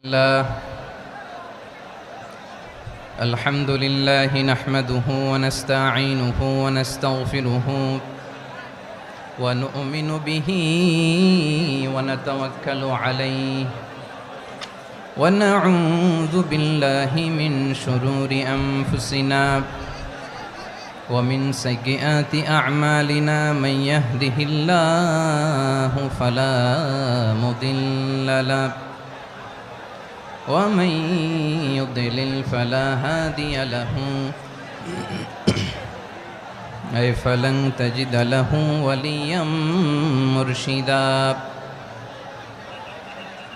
الله الحمد لله نحمده ونستعينه ونستغفره ونؤمن به ونتوكل عليه ونعوذ بالله من شرور أنفسنا ومن سيئات أعمالنا من يهده الله فلا مضل له ومن يضلل فلا هادي له أي فلن تجد له وليا مرشدا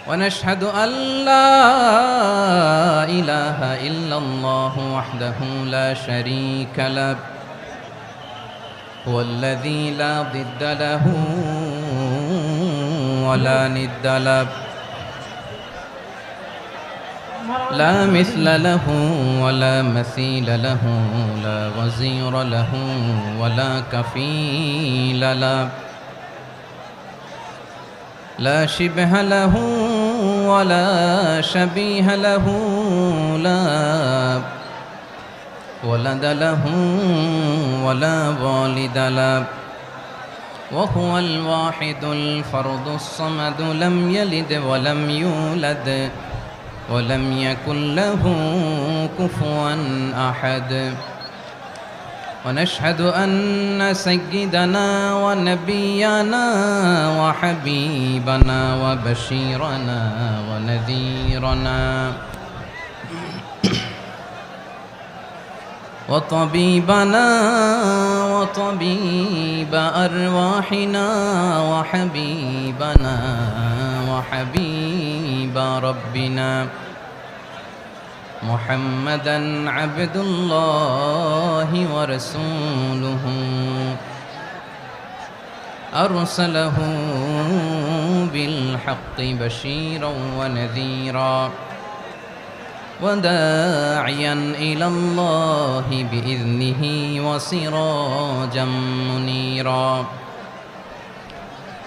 ونشهد أن لا إله إلا الله وحده لا شريك له هو الذي لا ضد له ولا ند له لا مثل له ولا مثيل له لا وزير له ولا كفيل له لا شبه له ولا شبيه له لا ولد له ولا والد له وهو الواحد الفرد الصمد لم يلد ولم يولد ولم يكن له كفوا أحد ونشهد أن سيدنا ونبينا وحبيبنا وبشيرنا ونذيرنا وطبيبنا وطبيب أرواحنا وحبيبنا وحبيب ربنا محمدا عبد الله ورسوله أرسله بالحق بشيرا ونذيرا وداعيا إلى الله بإذنه وسراجا منيرا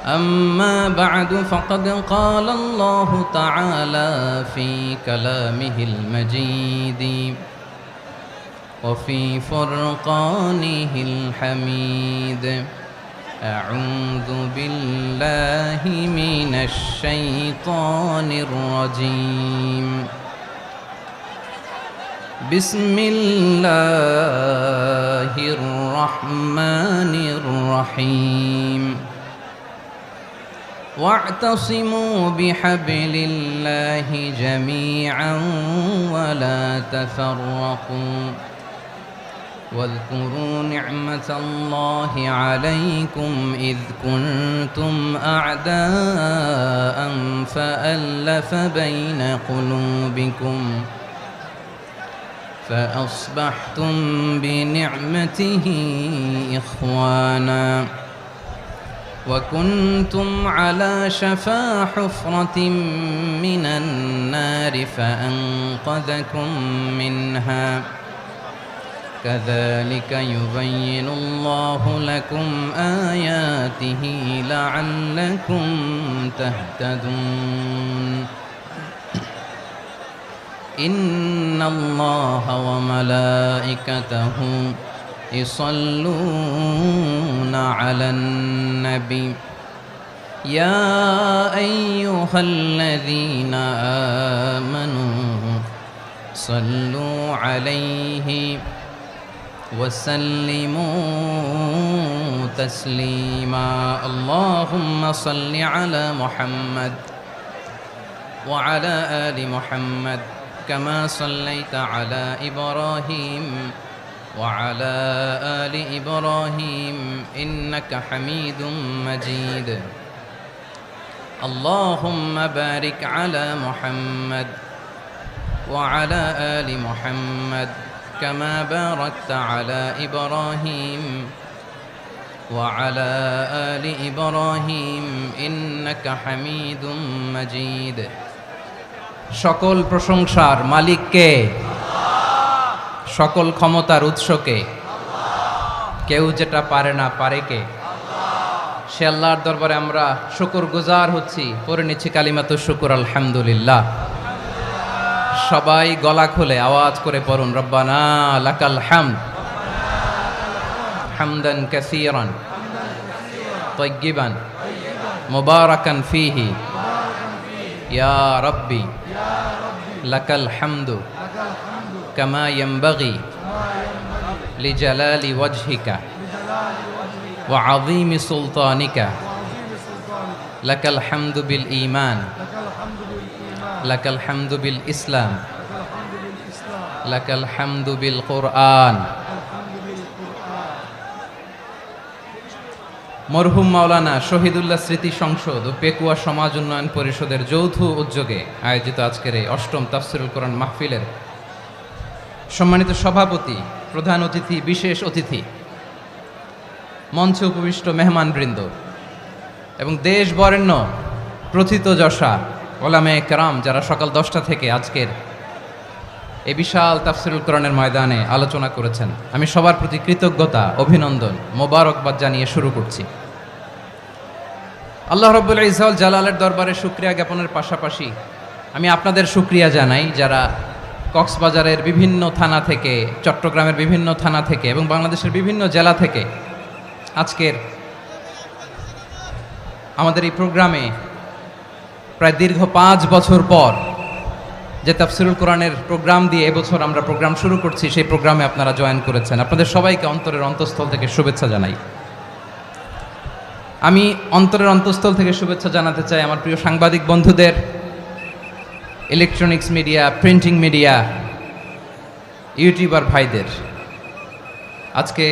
أما بعد فقد قال الله تعالى في كلامه المجيد وفي فرقانه الحميد أعوذ بالله من الشيطان الرجيم بسم الله الرحمن الرحيم واعتصموا بحبل الله جميعا ولا تفرقوا واذكروا نعمة الله عليكم إذ كنتم أعداء فألف بين قلوبكم فأصبحتم بنعمته إخوانا وكنتم على شفا حفرة من النار فأنقذكم منها كذلك يبين الله لكم آياته لعلكم تهتدون إن الله وملائكته يصلون على النبي يا أيها الذين آمنوا صلوا عليه وسلموا تسليما اللهم صل على محمد وعلى آل محمد كما صليت على إبراهيم وعلى آل إبراهيم إنك حميد مجيد اللهم بارك على محمد وعلى آل محمد كما باركت على إبراهيم وعلى آل إبراهيم إنك حميد مجيد সকল প্রশংসার মালিক কে? সকল ক্ষমতার উৎস কে? কেউ যেটা পারে না পারে কে? সে আল্লাহর দরবারে আমরা শুকর গুজার হচ্ছি, পড়ে নিচ্ছি কালিমাতুশ শুকর আলহামদুলিল্লাহ। সবাই গলা খুলে আওয়াজ করে পড়ুন, রব্বানা লাকাল হামদ হামদান কাসীরান তাইয়্যিবান মুবারাকান ফীহি ইয়া রাব্বি লাকাল হামদু কামা ইয়ানবাগি লিজালালি ওয়াজহিকা ওয়া আযীমি সুলতানিকা লাকাল হামদু বিল ঈমান লাকাল হামদু বিল ইসলাম লাকাল হামদু বিল কুরআন। মরহুম মাওলানা শহীদুল্লাহ স্মৃতি সংসদ ও পেকুয়া সমাজ উন্নয়ন পরিষদের যৌথ উদ্যোগে আয়োজিত আজকের এই অষ্টম তাফসিরুল কোরআন মাহফিলের সম্মানিত সভাপতি, প্রধান অতিথি, বিশেষ অতিথি, মঞ্চে উপবিষ্ট মেহমানবৃন্দ এবং দেশ বরেণ্য প্রথিতযশা ওলামায়ে কেরাম যারা সকাল 10টা থেকে আজকের এই বিশাল তাফসিরুল কোরআনের ময়দানে আলোচনা করেছেন, আমি সবার প্রতি কৃতজ্ঞতা, অভিনন্দন, মোবারকবাদ জানিয়ে শুরু করছি। আল্লাহ রাব্বুল ইজ্জত ওয়াল জালালের দরবারে শুকরিয়া জ্ঞাপনের পাশাপাশি আমি আপনাদের শুকরিয়া জানাই যারা কক্সবাজারের বিভিন্ন থানা থেকে, চট্টগ্রামের বিভিন্ন থানা থেকে এবং বাংলাদেশের বিভিন্ন জেলা থেকে আজকের আমাদের এই প্রোগ্রামে প্রায় দীর্ঘ 5 বছর পর যে তাফসিরুল কোরআনের প্রোগ্রাম দিয়ে এবছর আমরা প্রোগ্রাম শুরু করছি, সেই প্রোগ্রামে আপনারা জয়েন করেছেন। আপনাদের সবাইকে অন্তরের অন্তঃস্থল থেকে শুভেচ্ছা জানাই। আমি অন্তরের অন্তঃস্থল থেকে শুভেচ্ছা জানাতে চাই আমার প্রিয় সাংবাদিক বন্ধুদের, electronics media, printing media, YouTuber ভাইদের। আজকে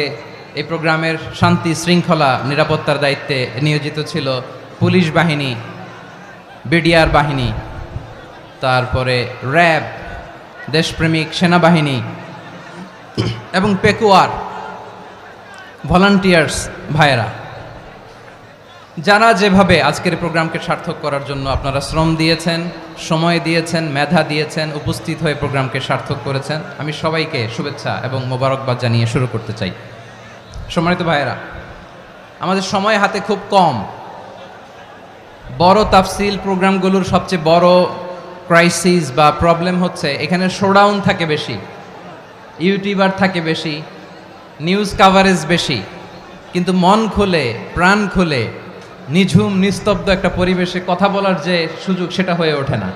এই প্রোগ্রামের শান্তি শৃঙ্খলা নিরাপত্তার দায়িত্বে নিয়োজিত ছিল পুলিশ বাহিনী, বিডিআর বাহিনী, তারপরে র্যাব, দেশপ্রেমিক সেনাবাহিনী এবং পেকুয়ার ভলান্টিয়ার্স ভাইয়েরা, যারা যেভাবে আজকের প্রোগ্রামকে সার্থক করার জন্য আপনারা শ্রম দিয়েছেন, সময় দিয়েছেন, মেধা দিয়েছেন, উপস্থিত হয়ে প্রোগ্রামকে সার্থক করেছেন, আমি সবাইকে শুভেচ্ছা এবং মোবারকবাদ জানিয়ে শুরু করতে চাই। সম্মানিত ভাইয়েরা, আমাদের সময় হাতে খুব কম। বড় তাফসিল প্রোগ্রামগুলোর সবচেয়ে বড় ক্রাইসিস বা প্রবলেম হচ্ছে এখানে শোডাউন থাকে বেশি, ইউটিউবার থাকে বেশি, নিউজ কাভারেজ বেশি, কিন্তু মন খুলে, প্রাণ খুলে, নিঝুম নিস্তব্ধ একটা পরিবেশে কথা বলার যে সুযোগ, সেটা হয়ে ওঠে না।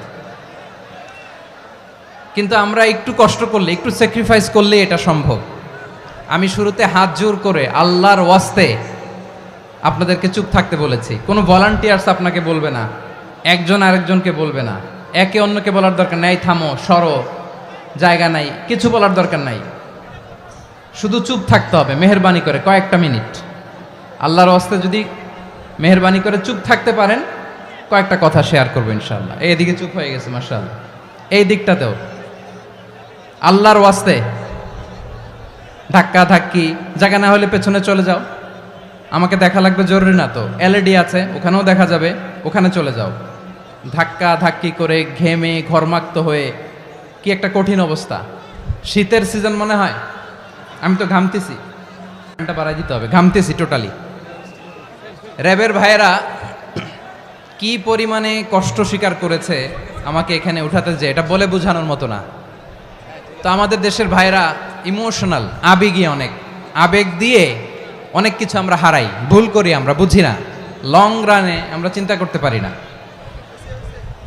কিন্তু আমরা একটু কষ্ট করলে, একটু স্যাক্রিফাইস করলে এটা সম্ভব। আমি শুরুতে হাত জোর করে আল্লাহর ওয়াস্তে আপনাদেরকে চুপ থাকতে বলেছি। কোনো ভলান্টিয়ার্স আপনাকে বলবে না, একজন আরেকজনকে বলবে না, একে অন্যকে বলার দরকার নাই, থামো, সরো, জায়গা নাই, কিছু বলার দরকার নাই। শুধু চুপ থাকতে হবে মেহেরবানি করে কয়েকটা মিনিট। আল্লাহর ওয়াস্তে যদি মেহেরবানি করে চুপ থাকতে পারেন, কয়েকটা কথা শেয়ার করবো ইনশাআল্লাহ। এইদিকে চুপ হয়ে গেছে মাশাআল্লাহ, এই দিকটাতেও আল্লাহর ওয়াস্তে ধাক্কা ধাক্কি, জায়গা না হলে পেছনে চলে যাও, আমাকে দেখা লাগবে জরুরি না তো, এলইডি আছে ওখানেও দেখা যাবে, ওখানে চলে যাও। ধাক্কা ধাক্কি করে ঘেমে ঘরমাক্ত হয়ে কি একটা কঠিন অবস্থা। শীতের সিজন মনে হয়, আমি তো ঘামতেছি, ফ্যানটা বাড়াই দিতে হবে, ঘামতেছি টোটালি। র্যাবের ভাইয়েরা কি পরিমাণে কষ্ট স্বীকার করেছে আমাকে এখানে উঠাতে, যে এটা বলে বোঝানোর মতো না। তো আমাদের দেশের ভাইয়েরা ইমোশনাল, আবেগী, অনেক আবেগ দিয়ে অনেক কিছু আমরা হারাই, ভুল করি, আমরা বুঝি না, লং রানে আমরা চিন্তা করতে পারি না।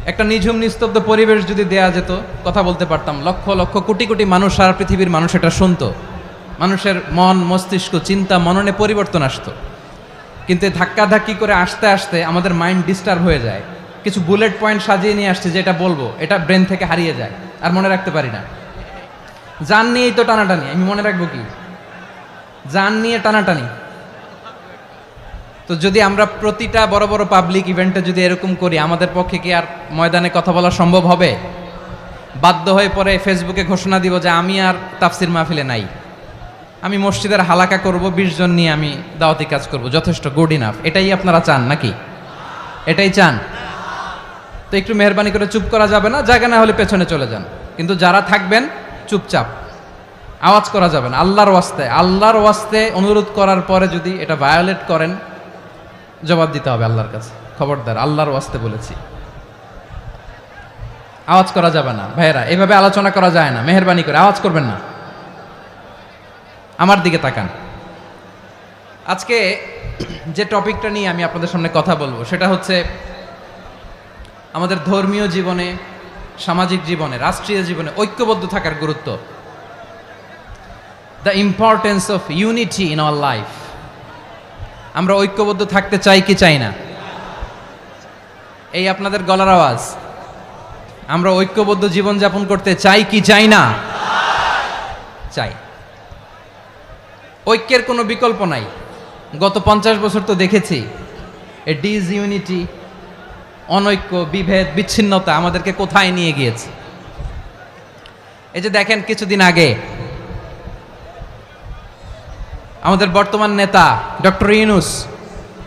একটা নিঝুম নিস্তব্ধ পরিবেশ যদি দেয়া যেত, কথা বলতে পারতাম, লক্ষ লক্ষ কোটি কোটি মানুষ, সারা পৃথিবীর মানুষ এটা শুনতো, মানুষের মন, মস্তিষ্ক, চিন্তা, মননে পরিবর্তন আসতো। কিন্তু ধাক্কা ধাক্কি করে আসতে আসতে আমাদের মাইন্ড ডিস্টার্ব হয়ে যায়। কিছু বুলেট পয়েন্ট সাজিয়ে নিয়ে আসছে, যেটা বলবো এটা ব্রেন থেকে হারিয়ে যায়, আর মনে রাখতে পারি না। জান নিয়েই তো টানাটানি, আমি মনে রাখবো কি? জান নিয়ে টানাটানি। তো যদি আমরা প্রতিটা বড় বড় পাবলিক ইভেন্টে যদি এরকম করি, আমাদের পক্ষে কি আর ময়দানে কথা বলা সম্ভব হবে? বাধ্য হয়ে পরে ফেসবুকে ঘোষণা দিব যে আমি আর তাফসির মাহফিলে নাই, আমি মসজিদের হালাকা করব, 20 জন নিয়ে আমি দাওয়াতি কাজ করব, যথেষ্ট, গুড ইনাফ। এটাই আপনারা চান নাকি? এটাই চান? তো একটু মেহরবানি করে চুপ করা যাবে না? জায়গা না হলে পেছনে চলে যান, কিন্তু যারা থাকবেন চুপচাপ, আওয়াজ করা যাবে না। আল্লাহর ওয়াস্তে, আল্লাহর ওয়াস্তে অনুরোধ করার পরে যদি এটা ভায়োলেট করেন, জবাব দিতে হবে আল্লাহর কাছে। খবরদার, আল্লাহর ওয়াস্তে বলেছি। আওয়াজ করা যাবে না ভাইয়েরা, এভাবে আলোচনা করা যায় না, মেহেরবানি করে আওয়াজ করবেন না। আমার দিকে তাকান। আজকে যে টপিকটা নিয়ে আমি আপনাদের সামনে কথা বলবো সেটা হচ্ছে আমাদের ধর্মীয় জীবনে, সামাজিক জীবনে, রাষ্ট্রীয় জীবনে ঐক্যবদ্ধ থাকার গুরুত্ব। The importance of unity in our life. আমরা ঐক্যবদ্ধ থাকতে চাই কি চাই না? এই আপনাদের গলার আওয়াজ। আমরা ঐক্যবদ্ধ জীবনযাপন করতে চাই কি চাই না? চাই। ঐক্যের কোনো বিকল্প নাই। গত 50 বছর তো দেখেছি এ ডিসইউনিটি, অনৈক্য, বিভেদ, বিচ্ছিন্নতা আমাদেরকে কোথায় নিয়ে গিয়েছে। এই যে দেখেন কিছুদিন আগে আমাদের বর্তমান নেতা ডক্টর ইউনূস,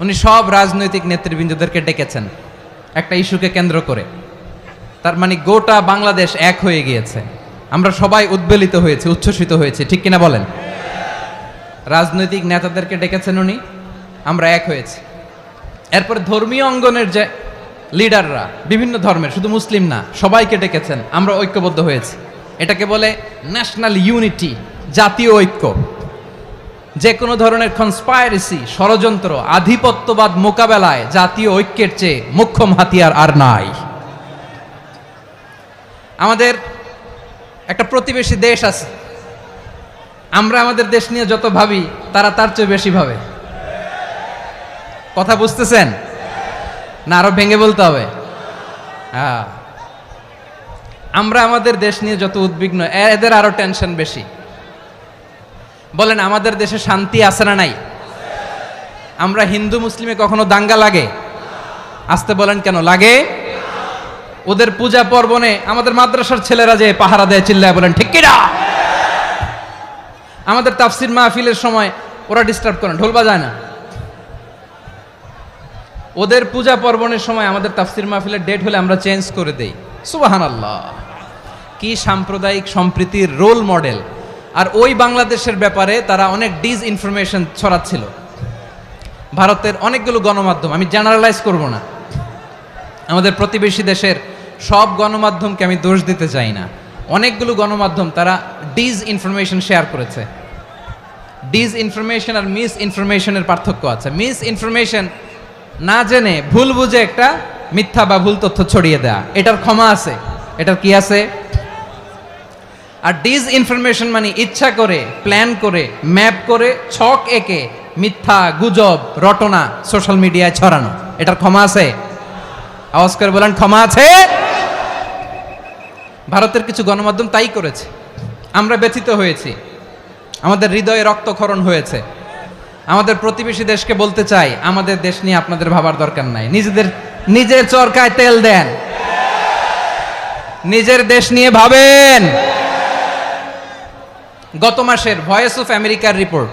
উনি সব রাজনৈতিক নেতৃবৃন্দদেরকে ডেকেছেন একটা ইস্যুকে কেন্দ্র করে। তার মানে গোটা বাংলাদেশ এক হয়ে গিয়েছে। আমরা সবাই উদ্বেলিত হয়েছে, উচ্ছ্বসিত হয়েছে, ঠিক কিনা বলেন? রাজনৈতিক নেতাদেরকে ডেকেছেন উনি, আমরা এক হয়েছি। এরপরে ধর্মীয় অঙ্গনের যে লিডাররা, বিভিন্ন ধর্মের, শুধু মুসলিম না, সবাইকে ডেকেছেন, আমরা ঐক্যবদ্ধ হয়েছি। এটাকে বলে ন্যাশনাল ইউনিটি, জাতীয় ঐক্য। যে কোনো ধরনের কনস্পাইরেসি, ষড়যন্ত্র, আধিপত্যবাদ মোকাবেলায় জাতীয় ঐক্যের চেয়ে মোক্ষম হাতিয়ার আর নাই। আমাদের একটা প্রতিবেশী দেশ আছে, আমরা আমাদের দেশ নিয়ে যত ভাবি তারা তার চেয়ে বেশি ভাবে। কথা বুঝতেছেন না? আরো ভেঙে বলতে হবে। হ্যাঁ, আমরা আমাদের দেশ নিয়ে যত উদ্বিগ্ন, এদের আরো টেনশন বেশি। বলেন, আমাদের দেশে শান্তি আছে না নাই? আমরা হিন্দু মুসলিমে কখনো দাঙ্গা লাগে? আসতে বলেন, কেন লাগে? ওদের পূজা পার্বণে আমাদের মাদ্রাসার ছেলেরা যে পাহারা দেয়, চিল্লায় বলেন ঠিক কিনা? আমাদের তাফসির মাহফিলের সময় ওরা ডিস্টার্ব করেন, ঢোল বাজায় না। ওদের পূজা পার্বণের সময় আমাদের তাফসির মাহফিলের ডেট হলে আমরা চেঞ্জ করে দেই। সুবহানাল্লাহ! কি সাম্প্রদায়িক সম্প্রীতির রোল মডেল। আর ওই বাংলাদেশের ব্যাপারে তারা অনেক ডিসইনফরমেশন ছড়াচ্ছিল। ভারতের অনেকগুলো গণমাধ্যম, আমি জেনারেলাইজ করব না, আমাদের প্রতিবেশী দেশের সব গণমাধ্যমকে আমি দোষ দিতে চাই না, অনেকগুলো গণমাধ্যম তারা ডিসইনফরমেশন শেয়ার করেছে। ডিসইনফরমেশন আর মিস ইনফরমেশনের পার্থক্য আছে। মিস ইনফরমেশন না জেনে ভুল বুঝে একটা মিথ্যা বা ভুল তথ্য ছড়িয়ে দেয়া, এটার ক্ষমা আছে, এটার কি আছে? আর ডিসইনফরমেশন মানে ইচ্ছা করে, প্ল্যান করে, ম্যাপ করে, ছক এঁকে মিথ্যা, গুজব, রটনা সোশ্যাল মিডিয়ায় ছড়ানো, এটার ক্ষমা আছে? আওয়াজ করে বলেন, ক্ষমা আছে? ভারতের কিছু গণমাধ্যম তাই করেছে। আমরা ব্যথিত হয়েছি, আমাদের হৃদয়ে রক্তক্ষরণ হয়েছে। আমাদের প্রতিবেশী দেশকে বলতে চাই, আমাদের দেশ নিয়ে আপনাদের ভাবার দরকার নাই। নিজের চরকায় তেল দেন, নিজের দেশ নিয়ে ভাবেন। গত মাসের ভয়েস অফ আমেরিকার রিপোর্ট,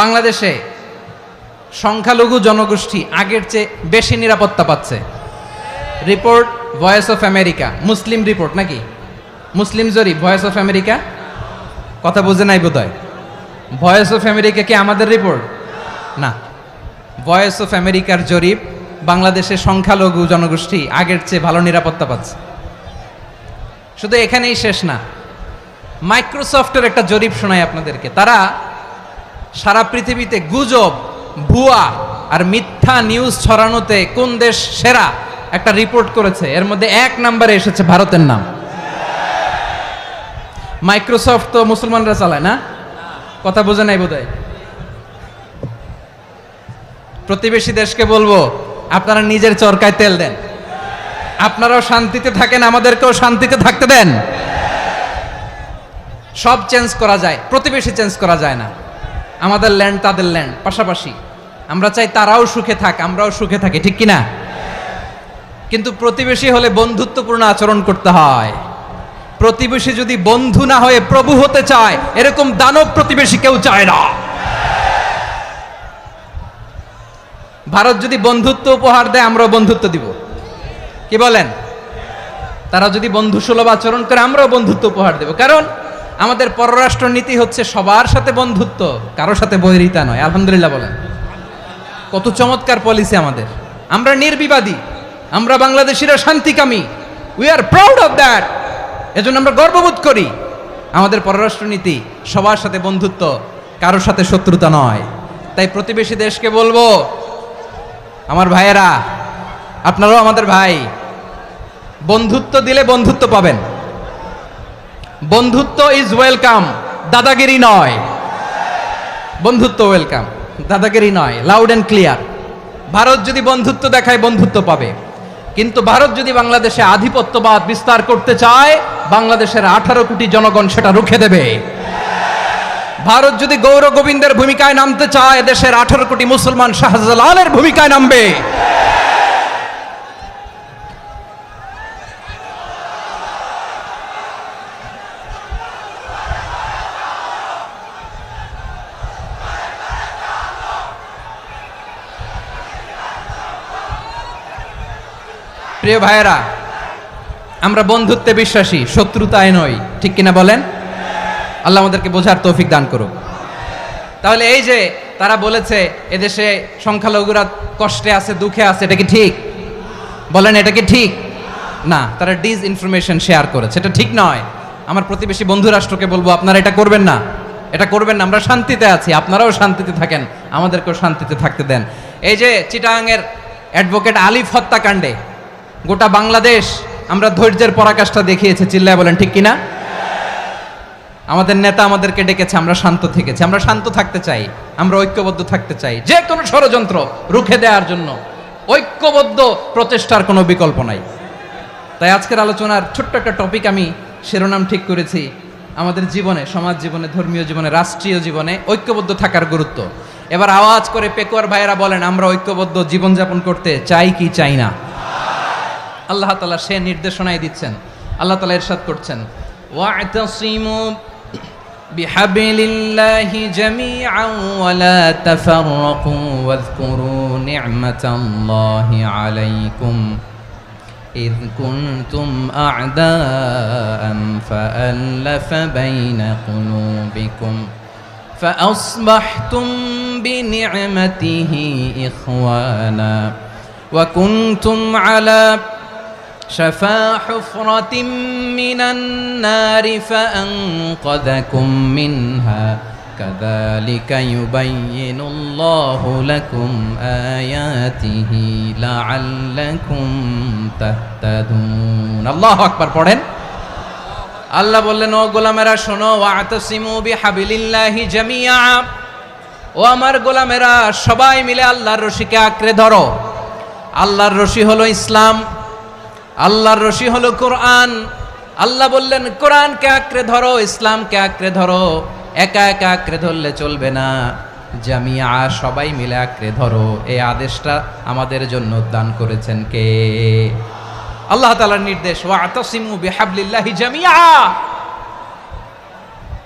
বাংলাদেশে সংখ্যালঘু জনগোষ্ঠী আগের চেয়ে বেশি নিরাপত্তা পাচ্ছে। Report voice of America, Muslim report নাকি? মুসলিম জরিপ, ভয়েস অফ আমেরিকা। কথা বুঝে নাই বোধহয়। ভয়েস অফ আমেরিকা কি আমাদের রিপোর্ট? না, ভয়েস অফ আমেরিকার জরিপ, বাংলাদেশের সংখ্যালঘু জনগোষ্ঠী আগের চেয়ে ভালো নিরাপত্তা পাচ্ছে। শুধু এখানেই শেষ না, মাইক্রোসফটের একটা জরিপ শোনাই আপনাদেরকে। তারা সারা পৃথিবীতে গুজব, ভুয়া আর মিথ্যা নিউজ ছড়ানোতে কোন দেশ সেরা একটা রিপোর্ট করেছে। এর মধ্যে 1 নম্বরে এসেছে ভারতের নাম। মাইক্রোসফট তো মুসলমানরা চালায় না? কথা বোঝে নাই বোধহয়। প্রতিবেশী দেশকে বলবো, আপনারা নিজের চরকায় তেল দেন, আপনারাও শান্তিতে থাকেন, আমাদেরকেও শান্তিতে থাকতে দেন। সব চেঞ্জ করা যায়, প্রতিবেশী চেঞ্জ করা যায় না। আমাদের ল্যান্ড তাদের ল্যান্ড, পাশাপাশি। আমরা চাই তারাও সুখে থাক, আমরাও সুখে থাকি, ঠিক কিনা? কিন্তু প্রতিবেশী হলে বন্ধুত্বপূর্ণ আচরণ করতে হয়। প্রতিবেশী যদি বন্ধু না হয়ে প্রভু হতে চায়, এরকম দানব প্রতিবেশী কেউ চায় না। ভারত যদি বন্ধুত্ব উপহার দেয়, আমরাও বন্ধুত্ব দিব, কি বলেন? তারা যদি বন্ধুসুলভ আচরণ করে, আমরাও বন্ধুত্ব উপহার দেব। কারণ আমাদের পররাষ্ট্র নীতি হচ্ছে সবার সাথে বন্ধুত্ব, কারোর সাথে বৈরিতা নয়। আলহামদুলিল্লাহ বলেন, কত চমৎকার পলিসি আমাদের। আমরা নির্বিবাদী, আমরা বাংলাদেশিরা শান্তিকামী, we are proud of that. এজন্য আমরা গর্ববোধ করি। আমাদের পররাষ্ট্রনীতি সবার সাথে বন্ধুত্ব, কারোর সাথে শত্রুতা নয়। তাই প্রতিবেশী দেশকে বলবো, আমার ভাইয়েরা, আপনারাও আমাদের ভাই, বন্ধুত্ব দিলে বন্ধুত্ব পাবেন। বন্ধুত্ব ইজ ওয়েলকাম, দাদাগিরি নয়। বন্ধুত্ব ওয়েলকাম, দাদাগিরি নয়, লাউড অ্যান্ড ক্লিয়ার। ভারত যদি বন্ধুত্ব দেখায়, বন্ধুত্ব পাবে। কিন্তু ভারত যদি বাংলাদেশে আধিপত্যবাদ বিস্তার করতে চায়, বাংলাদেশের 18 কোটি জনগণ সেটা রুখে দেবে। ভারত যদি গৌর গোবিন্দের ভূমিকায় নামতে চায়, দেশের 18 কোটি মুসলমান শাহজালালের ভূমিকায় নামবে। প্রিয় ভাইয়েরা, আমরা বন্ধুত্বে বিশ্বাসী, শত্রুতায় নই, ঠিক কিনা বলেন? আল্লাহ আমাদেরকে বোঝার তৌফিক দান করুক। তাহলে এই যে তারা বলেছে এদেশে সংখ্যালঘুরা কষ্টে আছে, দুঃখে আছে, এটা কি ঠিক? বলেন, এটা কি ঠিক? না, তারা ডিস ইনফরমেশন শেয়ার করেছে, এটা ঠিক নয়। আমার প্রতিবেশী বন্ধু রাষ্ট্রকে বলবো, আপনারা এটা করবেন না, এটা করবেন না। আমরা শান্তিতে আছি, আপনারাও শান্তিতে থাকেন, আমাদেরকেও শান্তিতে থাকতে দেন। এই যে চিটাগাংয়ের অ্যাডভোকেট আলিফ হত্যাকাণ্ডে গোটা বাংলাদেশ আমরা ধৈর্যের পরাকাষ্ঠা দেখিয়েছে, চিল্লায় বলেন ঠিক কিনা? আমাদের নেতা আমাদেরকে ডেকেছে, আমরা শান্ত থেকেছি। আমরা শান্ত থাকতে চাই, আমরা ঐক্যবদ্ধ থাকতে চাই। যে কোনো ষড়যন্ত্র রুখে দেওয়ার জন্য ঐক্যবদ্ধ প্রচেষ্টার কোনো বিকল্প নাই। তাই আজকের আলোচনার ছোট্ট একটা টপিক আমি শিরোনাম ঠিক করেছি, আমাদের জীবনে, সমাজ জীবনে, ধর্মীয় জীবনে, রাষ্ট্রীয় জীবনে ঐক্যবদ্ধ থাকার গুরুত্ব। এবার আওয়াজ করে পেকুয়ার ভাইয়েরা বলেন, আমরা ঐক্যবদ্ধ জীবনযাপন করতে চাই কি চাই না? আল্লাহ তাআলা সে নির্দেশনাই দিচ্ছেন। আল্লাহ তাআলা ইরশাদ করছেন, ওয়া'তাসিমু বিহাবলিল্লাহি জামিআন ওয়া লা তাফাররাকু ওয়াযকুরু নি'মাতাল্লাহি আলাইকুম إذ كنتم أعداء فألف بين قلوبكم فأصبحتم بنعمته إخوانا وكنتم على شفا حفرة من النار فأنقذكم منها كذلك يبين الله لكم آياته لعلكم تهتدون الله أكبر পড়েন। আল্লাহ বললেন, ও গোলামেরা শোনো, ওয়া'তাসিমু বিহাবিলিল্লাহি জামিআ, ও আমার গোলামেরা সবাই মিলে আল্লাহর রশিকে আঁকড়ে ধরো। আল্লাহর রশি হলো ইসলাম, আল্লাহর রশি হলো কোরআন। আল্লাহ বললেন, কোরআনকে আঁকড়ে ধরো, ইসলামকে আঁকড়ে ধরো। একা একা আঁকড়ে ধরলে চলবে না, জামিয়া, সবাই মিলে আঁকড়ে ধরো। এই আদেশটা আমাদের জন্য দান করেছেন কে? আল্লাহ তাআলার নির্দেশ, ওয়া'তাসিমু বিহাবলিল্লাহি জামিআ,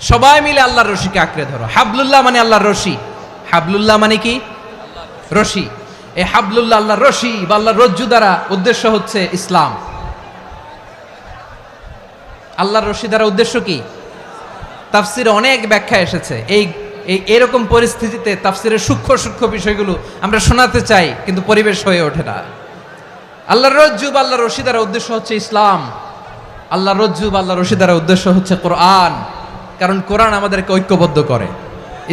সবাই মিলে আল্লাহর রশিকে আঁকড়ে ধরো। হাবলুল্লাহ মানে আল্লাহর রশি। হাবলুল্লাহ মানে কি? রশি। এই হাবলুল্লাহ, আল্লাহর রশি বা আল্লাহর রজ্জু দ্বারা উদ্দেশ্য হচ্ছে ইসলাম। আল্লাহর রশি দ্বারা উদ্দেশ্য কি? তাফসিরে অনেক ব্যাখ্যা এসেছে। এরকম পরিস্থিতিতে তাফসিরের সূক্ষ্ম সূক্ষ্ম বিষয়গুলো আমরা শোনাতে চাই, কিন্তু পরিবেশ হয়ে ওঠে না। আল্লাহর রজ্জু বা আল্লাহর রশি দ্বারা উদ্দেশ্য হচ্ছে ইসলাম। আল্লাহর রজ্জু বা আল্লাহর রশি দ্বারা উদ্দেশ্য হচ্ছে কোরআন, কারণ কোরআন আমাদেরকে ঐক্যবদ্ধ করে,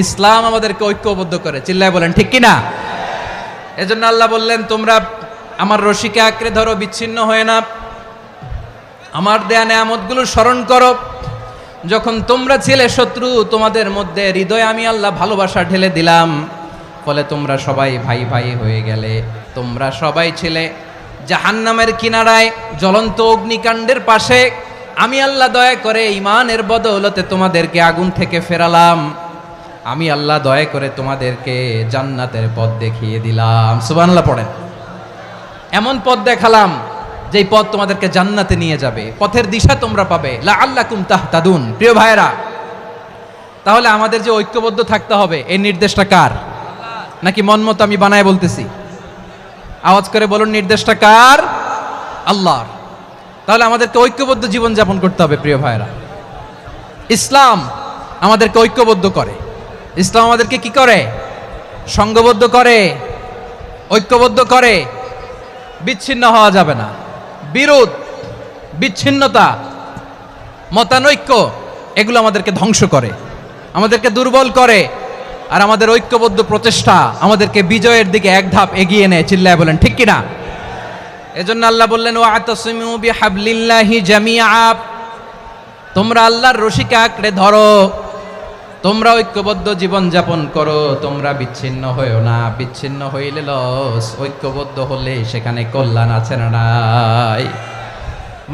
ইসলাম আমাদেরকে ঐক্যবদ্ধ করে। চিল্লায় বলেন ঠিক কিনা? এজন্য আল্লাহ বললেন, তোমরা আমার রশিকে আঁকড়ে ধরো, বিচ্ছিন্ন হয়ে না। আমার দেয়া নেয়ামতগুলো স্মরণ করো। যখন তোমরা ছিলে শত্রু, তোমাদের মধ্যে হৃদয়ে আমি আল্লাহ ভালোবাসা ঢেলে দিলাম, ফলে তোমরা সবাই ভাই ভাই হয়ে গেলে। তোমরা সবাই ছিলে জাহান্নামের কিনারায়, জ্বলন্ত অগ্নিকাণ্ডের পাশে। আমি আল্লাহ দয়া করে ঈমানের বদৌলতে তোমাদেরকে আগুন থেকে ফেরালাম। আমি আল্লাহ দয়া করে তোমাদেরকে জান্নাতের পথ দেখিয়ে দিলাম। সুবহানাল্লাহ পড়েন। এমন পথ দেখালাম যেই পথ তোমাদেরকে জান্নাতে নিয়ে যাবে, পথের দিশা তোমরা পাবে। লাআল্লাকুম তাহতাদুন। প্রিয় ভাইয়েরা, তাহলে আমাদের যে ঐক্যবদ্ধ থাকতে হবে, এই নির্দেশটা কার? নাকি মন মতো আমি বানায় বলতেছি? আওয়াজ করে বলুন, নির্দেশটা কার? আল্লাহর। তাহলে আমাদেরকে ঐক্যবদ্ধ জীবন যাপন করতে হবে। প্রিয় ভাইয়েরা, ইসলাম আমাদেরকে ঐক্যবদ্ধ করে। ইসলাম আমাদেরকে কি করে? সংঘবদ্ধ করে, ঐক্যবদ্ধ করে। বিচ্ছিন্ন হওয়া যাবে না। বিরোধ বিচ্ছিন্নতা, মতানৈক্য, এগুলো আমাদেরকে ধ্বংস করে, আমাদেরকে দুর্বল করে, আর আমাদের ঐক্যবদ্ধ প্রচেষ্টা আমাদেরকে বিজয়ের দিকে এক ধাপ এগিয়ে নেয়। চিল্লায় বলেন ঠিক কিনা? এজন্য আল্লাহ বললেন ওয়াতাসিমু বিহাবলিল্লাহি জামিআ, তোমরা আল্লাহর রশিকে আঁকড়ে ধরো, তোমরা ঐক্যবদ্ধ জীবন যাপন করো, তোমরা বিচ্ছিন্ন হইও না। বিচ্ছিন্ন হইলে লস, ঐক্যবদ্ধ হলে সেখানে কল্যাণ আছে না নাই?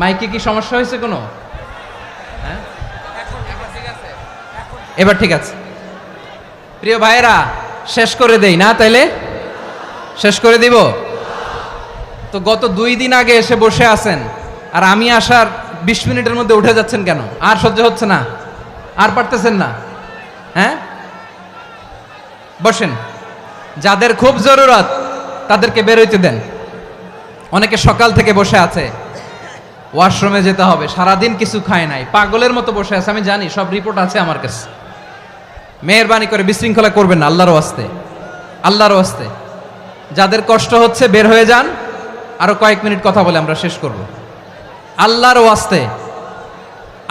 মাইকে কি সমস্যা হয়েছে কোনো? হ্যাঁ, এবার ঠিক আছে। প্রিয় ভাইয়েরা, শেষ করে দেই না? তাইলে শেষ করে দিব তো। গত 2 দিন আগে এসে বসে আছেন, আর আমি আসার 20 মিনিটের মধ্যে উঠে যাচ্ছেন কেন? আর সহ্য হচ্ছে না? আর পারতেছেন না? হ্যাঁ, বসেন। যাদের খুব জরুরত তাদেরকে বের হইতে দেন। অনেকে সকাল থেকে বসে আছে, ওয়াশরুমে যেতে হবে, সারাদিন কিছু খায় নাই, পাগলের মতো বসে আছে। আমি জানি, সব রিপোর্ট আছে আমার কাছে। মেহেরবানি করে বিশৃঙ্খলা করবেন না, আল্লাহর ওয়াস্তে, আল্লাহর ওয়াস্তে। যাদের কষ্ট হচ্ছে বের হয়ে যান। আরো কয়েক মিনিট কথা বলে আমরা শেষ করব। আল্লাহর ওয়াস্তে,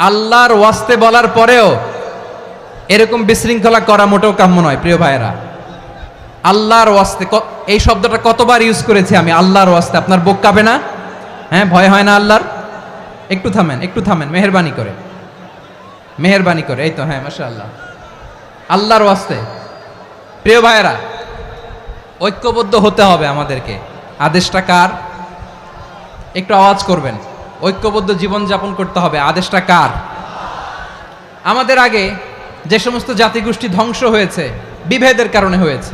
আল্লাহর ওয়াস্তে বলার পরেও এরকম বিশৃঙ্খলা করা মোটেও কাম্য নয়। প্রিয় ভাইয়েরা, আল্লাহর ওয়াস্তে, এই শব্দটা কতবার ইউজ করেছি আমি, আল্লাহর ওয়াস্তে। আপনার বুক কাঁপে না? হ্যাঁ, ভয় হয় না আল্লাহর? একটু থামেন, একটু থামেন, মেহেরবানি করে, মেহেরবানি করে। এই তো, হ্যাঁ, মাশাআল্লাহ। আল্লাহর ওয়াস্তে প্রিয় ভাইয়েরা, ঐক্যবদ্ধ হতে হবে আমাদেরকে। আদেশটা কার? একটু আওয়াজ করবেন। ঐক্যবদ্ধ জীবন যাপন করতে হবে, আদেশটা কার? আমাদের আগে যে সমস্ত জাতিগোষ্ঠী ধ্বংস হয়েছে বিভেদের কারণে হয়েছে।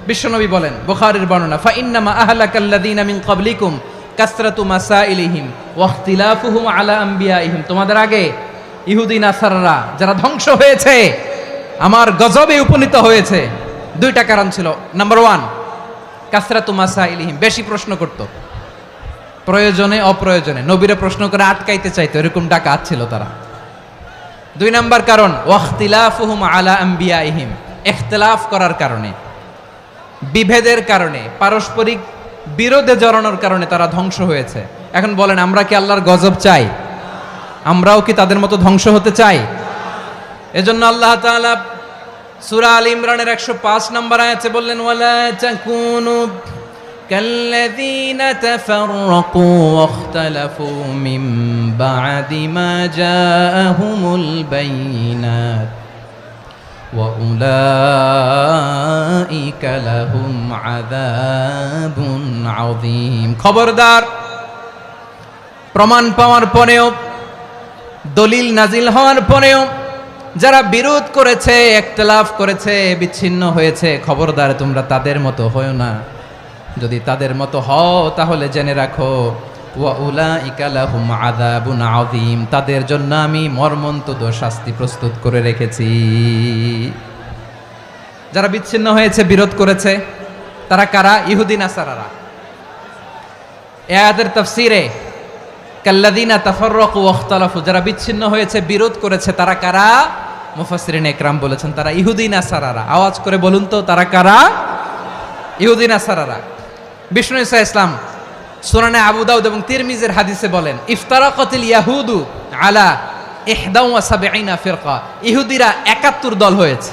বিশ্বনবী বলেন, বুখারীর বর্ণনা, ফা ইন্নামা আহলাকাল্লাযীনা মিন ক্বাবলিকুম কাসরাতু মাসাইলিহিম ওয়া ইখতিলাফুহুম আলা আমবিয়াইহিম। তোমাদের আগে ইহুদি নাসারারা যারা ধ্বংস হয়েছে, আমার গজবে উপনীত হয়েছে, 2টা কারণ ছিল। নাম্বার 1, কাসরাতু মাসাইলিহিম, বেশি প্রশ্ন করত, প্রয়োজনে অপ্রয়োজনে নবীরে প্রশ্ন করে আটকাইতে চাইতো, এরকম ডাকাত ছিল তারা। 2 নাম্বার কারণ, ওয়াখতিলাফুহুম আলা আমবিয়াইহিম, ইখতিলাফ করার কারণে, বিভেদের কারণে, পারস্পরিক বিরোধে জড়ানোর কারণে তারা ধ্বংস হয়েছে। এখন বলেন, আমরা কি আল্লাহর গজব চাই? আমরাও কি তাদের মতো ধ্বংস হতে চাই? এজন্য আল্লাহ তাআলা সূরা আল ইমরানের 105 নম্বর আয়াতে বললেন, ওয়ালা তাকুনু কাল্লাযীনা তাফাররাকু ওয়াখতালাফু মিন বা'দি মা জাআহুমুল বাইয়িনাত ওয়া উলাইকা লাহুম আযাবুন আযীম। খবরদার, প্রমাণ পাওয়ার পরেও, দলিল নাজিল হওয়ার পরেও যারা বিরোধ করেছে, ইখতিলাফ করেছে, বিচ্ছিন্ন হয়েছে, খবরদার তোমরা তাদের মতো হয়ো না। যদি তাদের মতো হও তাহলে জেনে রাখো, ওয়া উলাইকা লাহুম আযাবুন আযীম, তাদের জন্য আমি মর্মন্তুদ শাস্তি প্রস্তুত করে রেখেছি। যারা বিচ্ছিন্ন হয়েছে, বিরোধ করেছে, তারা কারা? ইহুদি নাসারারা। এই আয়াতের তাফসীরে কাল্লাযীনা তাফাররাকু ওয়াখতালাফু, যারা বিচ্ছিন্ন হয়েছে, বিরোধ করেছে, তারা কারা? মুফাসসিরিনে ইকরাম বলেছেন তারা ইহুদি নাসারারা। আওয়াজ করে বলুন তো, তারা কারা? ইহুদি নাসারারা। বিষ্ণু ঈসা ইসলাম সুনানে আবু দাউদ এবং তিরমিজির হাদিসে বলেন, ইফতারাকাতিল ইয়াহুদু আলা 71 ফিরকা, ইহুদিরা 71 দল হয়েছে।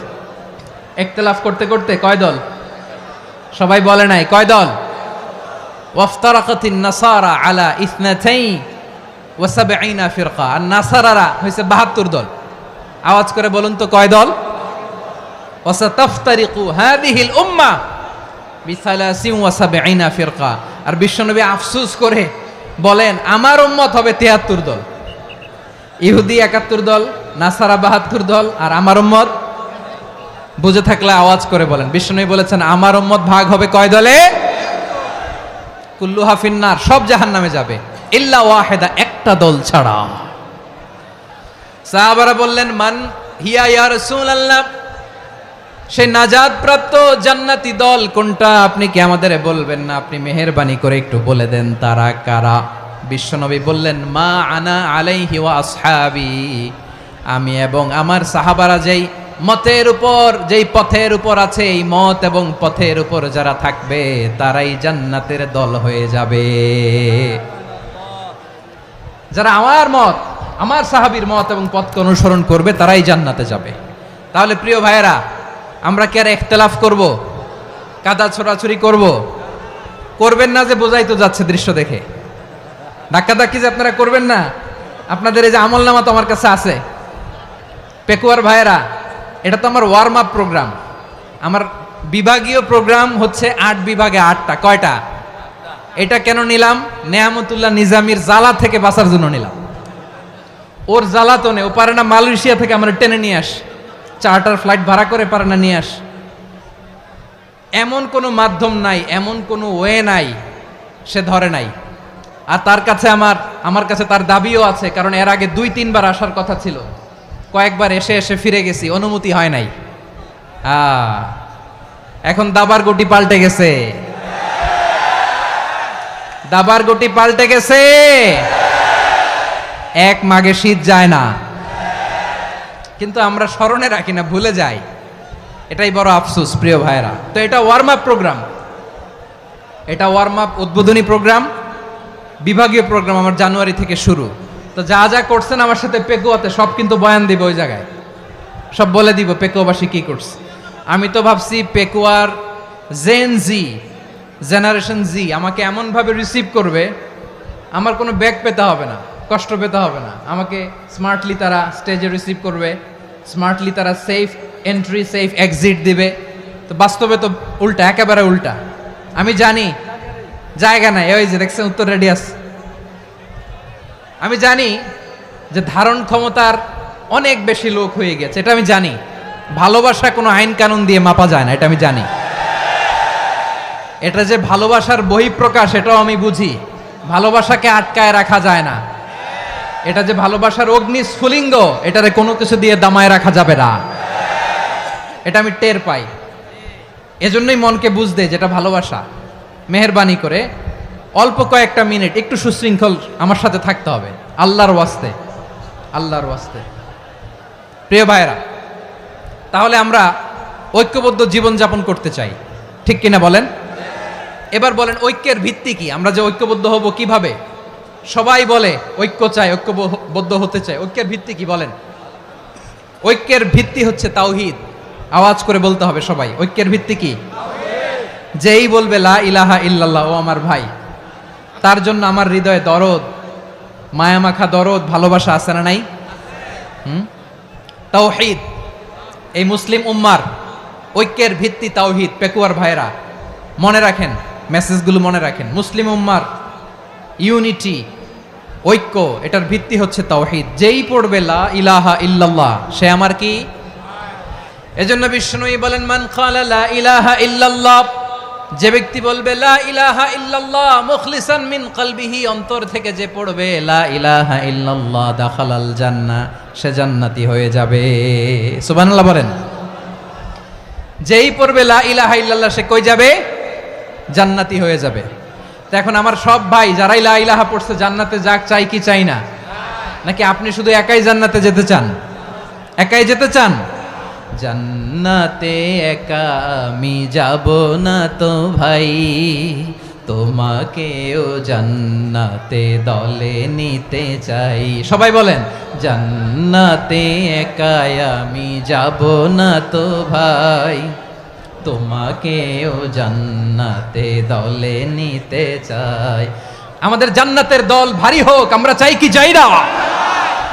ইখতিলাফ করতে করতে কয় দল? সবাই বলে নাই, কয় দল? ওয়াফতারাকাতিন নাসারা আলা 72 ফিরকা, আর নাসারারা হয়েছে 72 দল। আওয়াজ করে বলুন তো, কয় দল? ওয়াসাতাফতারিকু হাযিহিল উম্মাহ বি73 ফিরকা। আর বিশ্বনবী আফসোস করে বলেন, আমার উম্মত হবে 73 দল। ইহুদি 71 দল, নাসারা 72 দল, আর আমার উম্মত, বুঝে থাকলে আওয়াজ করে বলেন। বিশ্বনবী বলেছেন, আমার উম্মত ভাগ হবে কয় দলে? কুল্লুহা ফিন্নার, সব জাহান্নামে যাবে, ইল্লা ওয়াহিদা, একটা দল ছাড়া। সাহাবারা বললেন, মান হিয়া ইয়া রাসূলুল্লাহ, সেই নাজাত প্রাপ্ত জান্নাতি দল কোনটা? আপনি কি আমাদের বলবেন না? আপনি মেহেরবানি করে একটু বলে দেন তারা কারা। বিশ্বনবী বললেন, মা আনা আলাইহি ওয়া আসহাবি, আমি এবং আমার সাহাবারা যেই মতের উপর, যেই পথের উপর আছে, এই মত এবং পথের উপর যারা থাকবে তারাই জান্নাতের দল হয়ে যাবে। যারা আমার মত, আমার সাহাবীর মত এবং পথকে অনুসরণ করবে তারাই জান্নাতে যাবে। তাহলে প্রিয় ভাইয়েরা, আমরা কি আর ইখতিলাফ করব, কাদা ছোড়াছুরি করব? করবেন না যে বোঝাই তো যাচ্ছে দৃশ্য দেখে। ধাক্কাধাক্কি যে আপনারা করবেন না, আপনাদের এই যে আমলনামা তো আমার কাছে আছে। পেকুয়ার ভাইয়েরা, এটা তো আমার ওয়ার্ম আপ প্রোগ্রাম। আমার বিভাগীয় প্রোগ্রাম হচ্ছে 8 বিভাগে 8টা। কয়টা? এটা কেন নিলাম? নেয়ামতুল্লাহ নিজামীর জ্বালা থেকে বাঁচার জন্য নিলাম। ওর জ্বালাতনে ও পারে না মালয়েশিয়া থেকে আমরা টেনে নিয়ে আস, চার্টার ফ্লাইট ভাড়া করে পারে না নিয়ে আস। এমন কোনো মাধ্যম নাই, এমন কোনো ওয়ে নাই সে ধরে নাই। আর তার কাছে আমার কাছে তার দাবিও আছে, কারণ এর আগে 2-3 বার আসার কথা ছিল। কয়েকবার এসে এসে ফিরে গেছি, অনুমতি হয় নাই। এখন দাবার গুটি পাল্টে গেছে, দাবার গুটি পাল্টে গেছে। এক মাঘে শীত যায় না, কিন্তু আমরা স্মরণে রাখি না, ভুলে যাই। এটাই বড় আফসোস প্রিয় ভাইরা। তো এটা ওয়ার্ম আপ প্রোগ্রাম, এটা ওয়ার্ম আপ উদ্বোধনী প্রোগ্রাম, বিভাগীয় প্রোগ্রাম আমার জানুয়ারি থেকে শুরু। তো যা যা করছেন আমার সাথে পেকুয়াতে সব কিন্তু বয়ান দিব, ওই জায়গায় সব বলে দিব পেকুয়াবাসী কি করছে। আমি তো ভাবছি পেকুয়ার জেনারেশন জি আমাকে এমনভাবে রিসিভ করবে, আমার কোনো ব্যাক পেতে হবে না, কষ্ট পেতে হবে না। আমাকে স্মার্টলি তারা স্টেজে রিসিভ করবে, স্মার্টলি তারা সেফ এন্ট্রি সেফ এক্সিট দিবে। তো বাস্তবে তো উল্টা, একেবারে উল্টা। আমি জানি জায়গা নাই, ওই যে দেখছেন উত্তর রেডিয়াস। আমি জানি যে ধারণ ক্ষমতার অনেক বেশি লোক হয়ে গেছে, এটা আমি জানি। ভালোবাসা কোনো আইন কানুন দিয়ে মাপা যায় না, এটা আমি জানি। এটা যে ভালোবাসার বহিঃপ্রকাশ এটাও আমি বুঝি। ভালোবাসাকে আটকায় রাখা যায় না। এটা যে ভালোবাসার অগ্নি স্ফুলিঙ্গ, এটারে কোনো কিছু দিয়ে দামায় রাখা যাবে না, এটা আমি টের পাই। এজন্যই মনকে বুঝতে যেটা ভালোবাসা। মেহেরবানি করে অল্প কয়েকটা মিনিট একটু সুশৃঙ্খল আমার সাথে থাকতে হবে, আল্লাহর ওয়াস্তে, আল্লাহর ওয়াস্তে। প্রিয় ভাইরা, তাহলে আমরা ঐক্যবদ্ধ জীবনযাপন করতে চাই, ঠিক কিনা বলেন? এবার বলেন ঐক্যের ভিত্তি কি? আমরা যে ঐক্যবদ্ধ হব কিভাবে? সবাই বলে ঐক্য চাই, ঐক্যবদ্ধ হতে চাই। ঐক্যের ভিত্তি কি বলেন? ঐক্যের ভিত্তি হচ্ছে তাওহীদ। আওয়াজ করে বলতে হবে সবাই, ঐক্যের ভিত্তি কি? যেই বলবে লা ইলাহা ইল্লাল্লাহ, ও আমার ভাই, তার জন্য আমার হৃদয়ে দরদ, মায়ামাখা দরদ, ভালোবাসা আছে না নাই? তাওহীদ। এই মুসলিম উম্মার ঐক্যের ভিত্তি তাওহীদ। পেকুয়ার ভাইরা মনে রাখেন, মেসেজগুলো মনে রাখেন। মুসলিম উম্মার ইউনিটি, ঐক্য, এটার ভিত্তি হচ্ছে তাওহীদ। যেই পড়বে লা ইলাহা ইল্লাল্লাহ সে আমার কি? এজন্য বিষ্ণুই বলেন মান ক্বালা লা ইলাহা ইল্লাল্লাহ, যে ব্যক্তি বলবে লা ইলাহা ইল্লাল্লাহ মুখলিসান মিন কলবিহি, অন্তর থেকে যে পড়বে লা ইলাহা ইল্লাল্লাহ, দাখালাল জান্নাহ, সে জান্নাতি হয়ে যাবে। সুবহানাল্লাহ বলেন। যেই পড়বে লা ইলাহা ইল্লাল্লাহ সে কই যাবে? জান্নাতি হয়ে যাবে। তো এখন আমার সব ভাই যারাই লা ইলাহা পড়ছে জান্নাতে যাক, চাই কি চাই না? নাকি আপনি শুধু একাই জান্নাতে যেতে চান? একাই যেতে চান? জান্নাতে একা আমি যাব না তো ভাই, তোমাকেও জান্নাতে দলে নিতে চাই। সবাই বলেন জান্নাতে একা আমি যাব না তো ভাই, তোমাকেও জান্নাতে দলে নিতে চাই। আমাদের জান্নাতের দল ভারী হোক, আমরা চাই কি চাই না?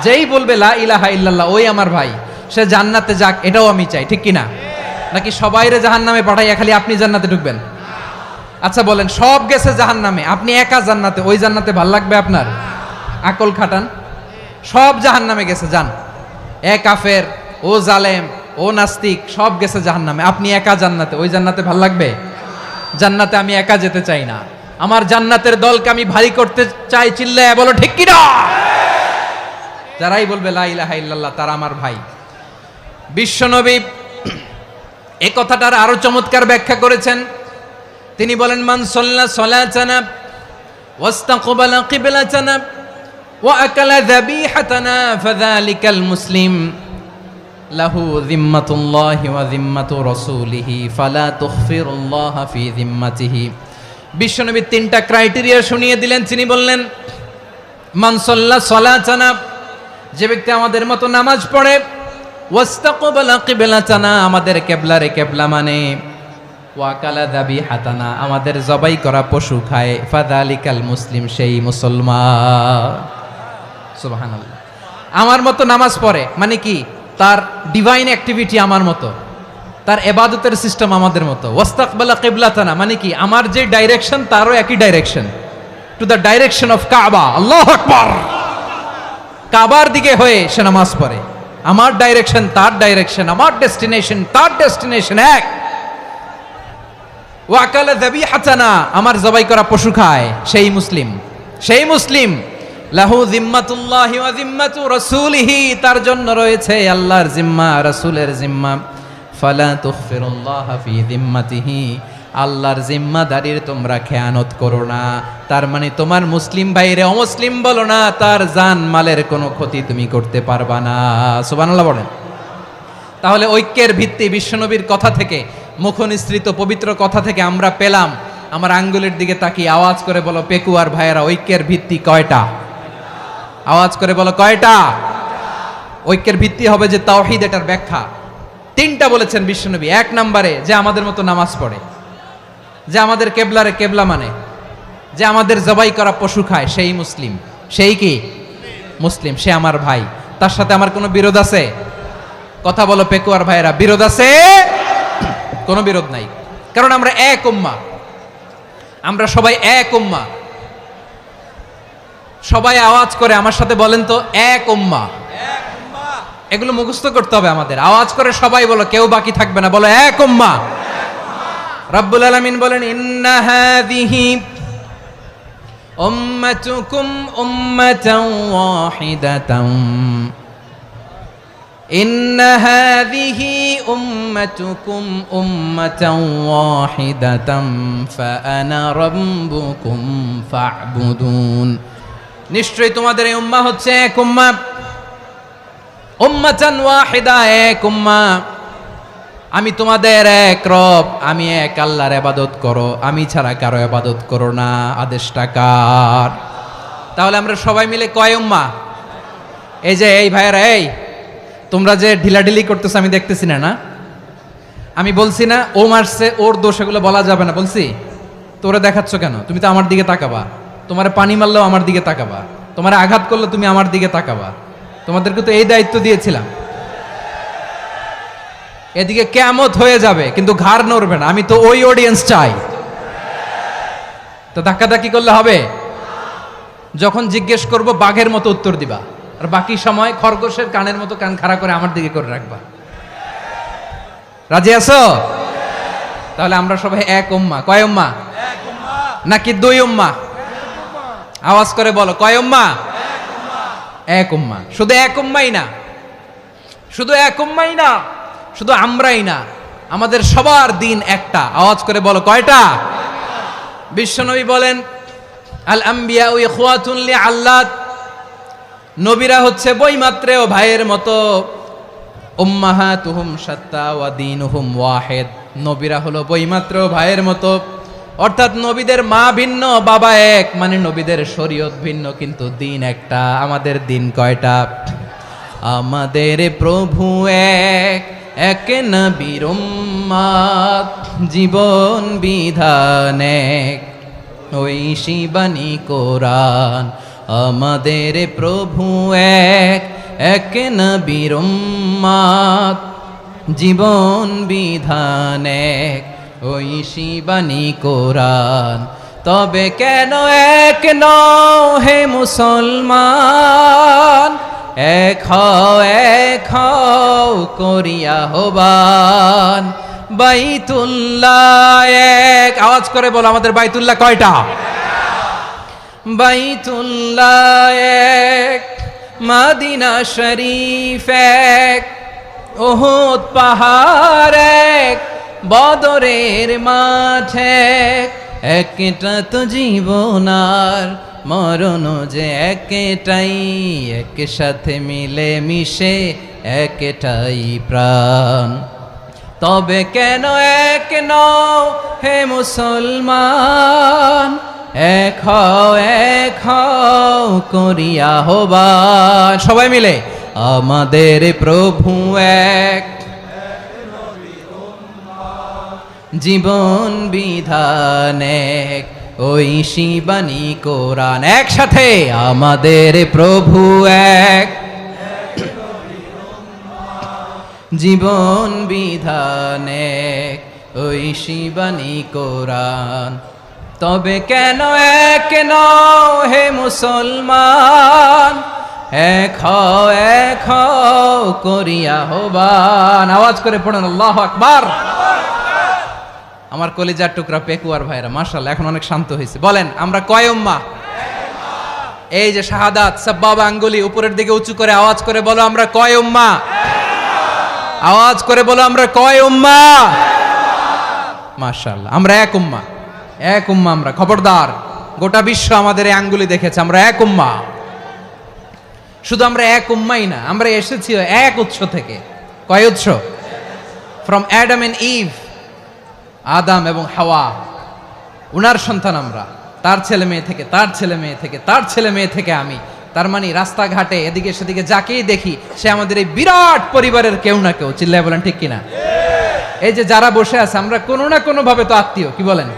যেই বলবে লা ইলাহা ইল্লাল্লাহ ওই আমার ভাই, সে জান্নাতে যাক, এটাও আমি চাই, ঠিক কিনা? নাকি সবাইরে জাহান্নামে পাঠাইয়া খালি আপনি জান্নাতে ঢুকবেন? আচ্ছা বলেন, সব গেছে জাহান্নামে, আপনি একা জান্নাতে, ওই জান্নাতে ভাল লাগবে আপনার? আকল খাটান। সব জাহান্নামে গেছে, যান। এ কাফের, ও জালেম, ও নাস্তিক, সব গেছে জাহান্নামে, আপনি একা জান্নাতে, ওই জান্নাতে ভাল লাগবে? জান্নাতে আমি একা যেতে চাই না, আমার জান্নাতের দলকে আমি ভারী করতে চাই। চিল্লায় বলো ঠিক কিনা? যারাই বলবে লা ইলাহা ইল্লাল্লাহ তারা আমার ভাই। বিশ্বনবী এই কথাটার আরো চমৎকার ব্যাখ্যা করেছেন। তিনি বলেন মান সাল্লা সালাতানা ওয়াস্তাকবালা কিবলাতানা ওয়া আকালা যাবিহাতানা ফাযালিকাল মুসলিম লাহু যিম্মাতুল্লাহি ওয়া যিম্মাতু রাসূলিহি ফালা তুখফিরুল্লাহা ফি যিম্মাতিহি। বিশ্বনবী তিনটা ক্রাইটেরিয়া শুনিয়ে দিলেন। তিনি বললেন মান সাল্লা সালাতানা, যে ব্যক্তি আমাদের মতো নামাজ পড়ে, ওয়াস্তাকবালা কিবলাতানা, আমাদের কিবলারে কিবলা মানে, ওয়াকালা যাবিহাতানা, আমাদের জবাই করা পশু খায়, ফাযালিকাল মুসলিম, সেই মুসলমান। সুবহানাল্লাহ। আমার মতো নামাজ পড়ে মানে কি, তার ডিভাইন অ্যাক্টিভিটি আমার মতো, তার ইবাদতের সিস্টেম আমাদের মতো। ওয়াস্তাকবালা কিবলাতানা মানে কি, আমার যে ডাইরেকশন তারও একই direction, to the direction of কাবা। আল্লাহু আকবার। কাবার দিকে হয়ে সে নামাজ পড়ে। আমার ডাইরেকশন তার ডাইরেকশন, আমার ডেস্টিনেশন তার ডেস্টিনেশন এক। ওয়াকালা যাবিহাতানা, আমার জবাই করা পশু খায়, সেই মুসলিম, সেই মুসলিম। লাহু জিম্মাতুল্লাহি ওয়া জিম্মাতু রাসূলিহি, তার জন্য রয়েছে আল্লাহর জিম্মা, রাসূলের জিম্মা। ফালা তুখফিরুল্লাহা ফি জিম্মাতিহি, আল্লাহর জিম্মাদারির তোমরা খেয়ানত করো না। তার মানে তোমার মুসলিম ভাইরে অমুসলিম বলো না, তার জান মালের কোনো ক্ষতি তুমি করতে পারবা না। সুবহানাল্লাহ বলেন। তাহলে ঐক্যের ভিত্তি বিশ্বনবীর কথা থেকে, মুখনিসৃত পবিত্র কথা থেকে আমরা পেলাম। আমার আঙ্গুলের দিকে তাকিয়ে আওয়াজ করে বলো পেকুয়ার ভাইয়েরা, ঐক্যের ভিত্তি কয়টা? আওয়াজ করে বলো কয়টা? ঐক্যের ভিত্তি হবে যে তাওহীদ, এটার ব্যাখ্যা তিনটা বলেছেন বিশ্বনবী। এক নম্বরে, যে আমাদের মতো নামাজ পড়ে, যে আমাদের কেবলারে কেবলা মানে, যে আমাদের জবাই করা পশু খায়, সেই মুসলিম। সেই কি মুসলিম, সে আমার ভাই। তার সাথে আমার কোনো বিরোধ আছে? কথা বলো পেকুয়ার ভাইয়েরা, বিরোধ আছে? কোনো বিরোধ নাই, কারণ আমরা এক উম্মাহ, আমরা সবাই এক উম্মাহ। সবাই আওয়াজ করে আমার সাথে বলেন তো, এক উম্মাহ। এগুলো মুখস্থ করতে হবে আমাদের। আওয়াজ করে সবাই বলো, কেউ বাকি থাকবে না, বলো এক উম্মাহ। রব্বুল আলামিন বলেন, ইন্না হাযিহি উম্মাতুকুম উম্মাতান ওয়াহিদাতান, ইন্না হাযিহি উম্মাতুকুম উম্মাতান ওয়াহিদাতান ফাআনা রাব্বুকুম ফা'বুদুন। নিশ্চয়ই তোমাদের এই উম্মাহ হচ্ছে এক উম্মাহ, উম্মাতান ওয়াহিদা, এক উম্মাহ। আমি তোমাদের এক রব, আমি এক আল্লাহর ইবাদত করো, আমি ছাড়া কারো ইবাদত করো না। আদেশটা কার? তাহলে আমরা সবাই মিলে কয় উম্মাহ? এই যে এই ভাইয়েরা, এই তোমরা যে ঢিলাঢিলি করতেছো আমি দেখতেছি না, না আমি বলছি না ও মারছে ওর দোষ, এগুলো বলা যাবে না বলছি? তোরা দেখাচ্ছ কেন? তুমি তো আমার দিকে তাকাবা। তোমার পানি মারলেও আমার দিকে তাকাবা, তোমার আঘাত করলে তুমি আমার দিকে তাকাবা। তোমাদেরকে তো এই দায়িত্ব দিয়েছিলাম। এদিকে কিয়ামত হয়ে যাবে কিন্তু ঘাড় নড়বে না, আমি তো ওই অডিয়েন্স চাই। তো ধাক্কাধাক্কি করলে হবে? যখন জিজ্ঞেস করব বাঘের মতো উত্তর দিবা, আর বাকি সময় খরগোশের কানের মতো কান খাড়া করে আমার দিকে করে রাখবা। রাজি আছো? তাহলে আমরা সবাই এক উম্মাহ। কয় উম্মাহ? নাকি দুই উম্মাহ? আওয়াজ করে বলো, কয় উম্মাহ? এক উম্মাহ। শুধু এক উম্মাই না, শুধু এক উম্মাই না, শুধু আমরাই না, আমাদের সবার দিন একটা। আওয়াজ করে বলো কয়টা? বিশ্বনবী বলেন, আল আম্বিয়া ইখওয়াতুন লিআল্লাত, নবীরা হচ্ছে বৈমাত্রেয় ভাইয়ের মতো। উম্মাহাতুহুম শাত্তা ওয়া দীনুহুম ওয়াহিদ, নবীরা হলো বৈমাত্রেয় ভাইয়ের মতো। অর্থাৎ নবীদের মা ভিন্ন, বাবা এক, মানে নবীদের শরীয়ত ভিন্ন কিন্তু দিন একটা। আমাদের দিন কয়টা? আমাদের প্রভু এক, এক নবীর উম্মত, জীবন বিধান এক, ওই শিবানী কোরআন। আমাদের প্রভু এক, এক নবীর উম্মত, জীবন বিধান এক, ওই শিবানী কোরআন। তবে কেন এক নও হে মুসলমান, এক হও করিয়া হবান। বাইতুল্লাহ এক, আওয়াজ করে বলো আমাদের বাইতুল্লাহ কয়টা? বাইতুল্লাহ এক, মদিনা শরীফ এক, উহুদ পাহাড় এক, বদরের মাঠ এক। একটা তো জীবন আর মরণ যে একটাই, এক সাথে মিলে মিশে একটাই প্রাণ। তবে কেন এক নও হে মুসলমান, এক হও এক হও করিয়া আহ্বান, সবাই মিলে আমাদের প্রভু এক, জীবন বিধান এক, ওই শিবানী কোরআন। একসাথে আমাদের প্রভু এক, জীবন বিধান এক, ওই শিবানী কোরআন। তবে কেন এক নও হে মুসলমান, এক হও এক হও করিয়া আহ্বান। আওয়াজ করে পড়েন আল্লাহু আকবার। আমার কলিজার টুকরা পেকুয়ার ভাইরা মাশাআল্লাহ এখন অনেক শান্ত হয়েছে। বলেন আমরা কয় উম্মাহ? এই যে শাহাদাত সাব্বাবা আঙ্গুলি উপরের দিকে উঁচু করে আওয়াজ করে বলো আমরা কয় উম্মাহ? আওয়াজ করে বলো আমরা কয় উম্মাহ? মাশাআল্লাহ আমরা এক উম্মাহ, এক উম্মাহ আমরা। খবরদার, গোটা বিশ্ব আমাদের এই আঙ্গুলি দেখেছে আমরা এক উম্মাহ। শুধু আমরা এক উম্মাই না, আমরা এসেছি এক উৎস থেকে। কয় উৎস? ফ্রম অ্যাডাম এন্ড ইভ, আদম এবং হাওয়া, উনার সন্তান আমরা। তার ছেলে মেয়ে থেকে, তার ছেলে মেয়ে থেকে, তার ছেলে মেয়ে থেকে আমি। তার মানে রাস্তাঘাটে এদিকে সেদিকে যাকেই দেখি সে আমাদের এই বিরাট পরিবারের কেউ না কেউ। চিল্লায় বলেন ঠিক কিনা? এই যে যারা বসে আছে আমরা কোনো না কোনো ভাবে তো আত্মীয়, কি বলেন?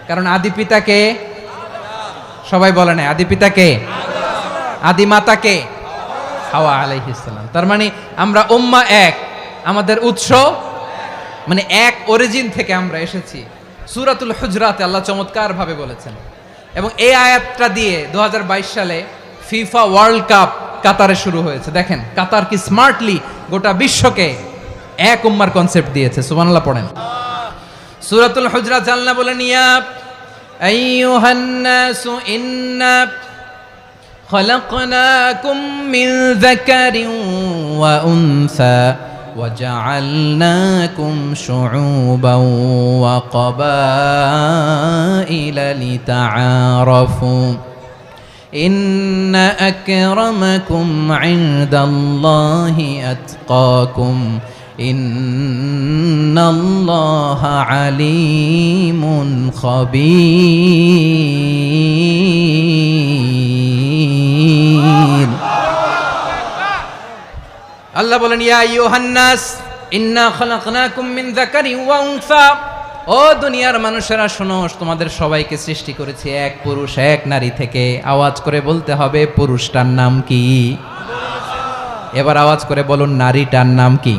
কারণ আদি পিতাকে সবাই বলে না, আদি পিতাকে, আদি মাতাকে হাওয়া আলাইহিস সালাম। তার মানে আমরা উম্মাহ এক, আমাদের উৎস মানে এক অরিজিন থেকে আমরা এসেছি। সূরাতুল হুজরাতে আল্লাহ চমৎকার ভাবে বলেছেন। এবং এই আয়াতটা দিয়ে 2022 সালে ফিফা ওয়ার্ল্ড কাপ কাতারে শুরু হয়েছে। দেখেন কাতার কি স্মার্টলি গোটা বিশ্বকে এক উম্মার কনসেপ্ট দিয়েছে। সুবহানাল্লাহ পড়েন। সূরাতুল হুজরাত আল্লাহ বলেন ইয়া আইয়ুহান নাসু ইন্না খলাকনাকুম মিন যাকারিন ওয়া উনসা وجعلناكم شعوبا وقبائل لتعارفوا إن أكرمكم عند الله أتقاكم إن الله عليم خبير। আল্লাহ বলেন ইয়া আইয়ুহান নাস ইন্না খলাকনাকুম মিন যাকারিন ওয়া উনসা, ও দুনিয়ার মানুষেরা শোনো, তোমাদের সবাইকে সৃষ্টি করেছি এক পুরুষ এক নারী থেকে। আওয়াজ করে বলতে হবে পুরুষটার নাম কি? এবার আওয়াজ করে বলুন নারীটার নাম কি?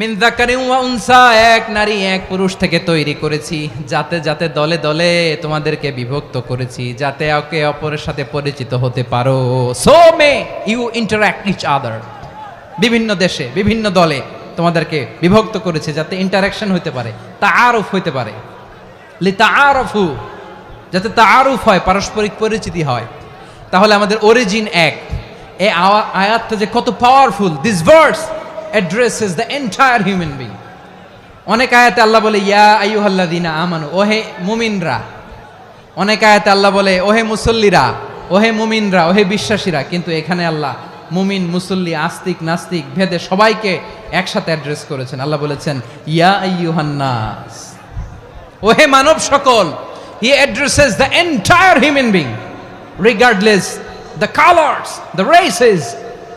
মিন যাকারিন ওয়া উনসা, এক নারী এক পুরুষ থেকে তৈরি করেছি। যাতে যাতে দলে দলে তোমাদেরকে বিভক্ত করেছি, যাতে একে অপরের সাথে পরিচিত হতে পারো। So may you interact each other. বিভিন্ন দেশে বিভিন্ন দলে তোমাদেরকে বিভক্ত করেছে যাতে ইন্টারাকশন হতে পারে, তাআরুফ হতে পারে। লিতাআরফু, যাতে তাআরুফ হয়, পারস্পরিক পরিচিতি হয়। তাহলে আমাদের অরিজিন এক। এই আয়াতটা যে কত powerful. This verse addresses the entire human being. অনেক আয়াতে আল্লাহ বলে ইয়া আইয়ুহাল্লাযীনা আমানু, ওহে মুমিনরা। অনেক আয়াতে আল্লাহ বলে ওহে মুসল্লিরা, ওহে মুমিনরা, ওহে বিশ্বাসীরা। কিন্তু এখানে আল্লাহ মুমিন মুসল্লি আস্তিক নাস্তিক ভেদে সবাইকে একসাথে অ্যাড্রেস করেছেন। আল্লাহ বলেছেন ইয়া আইয়ুহান নাস, ওহে মানব সকল। He addresses the entire human being regardless the colors, the races,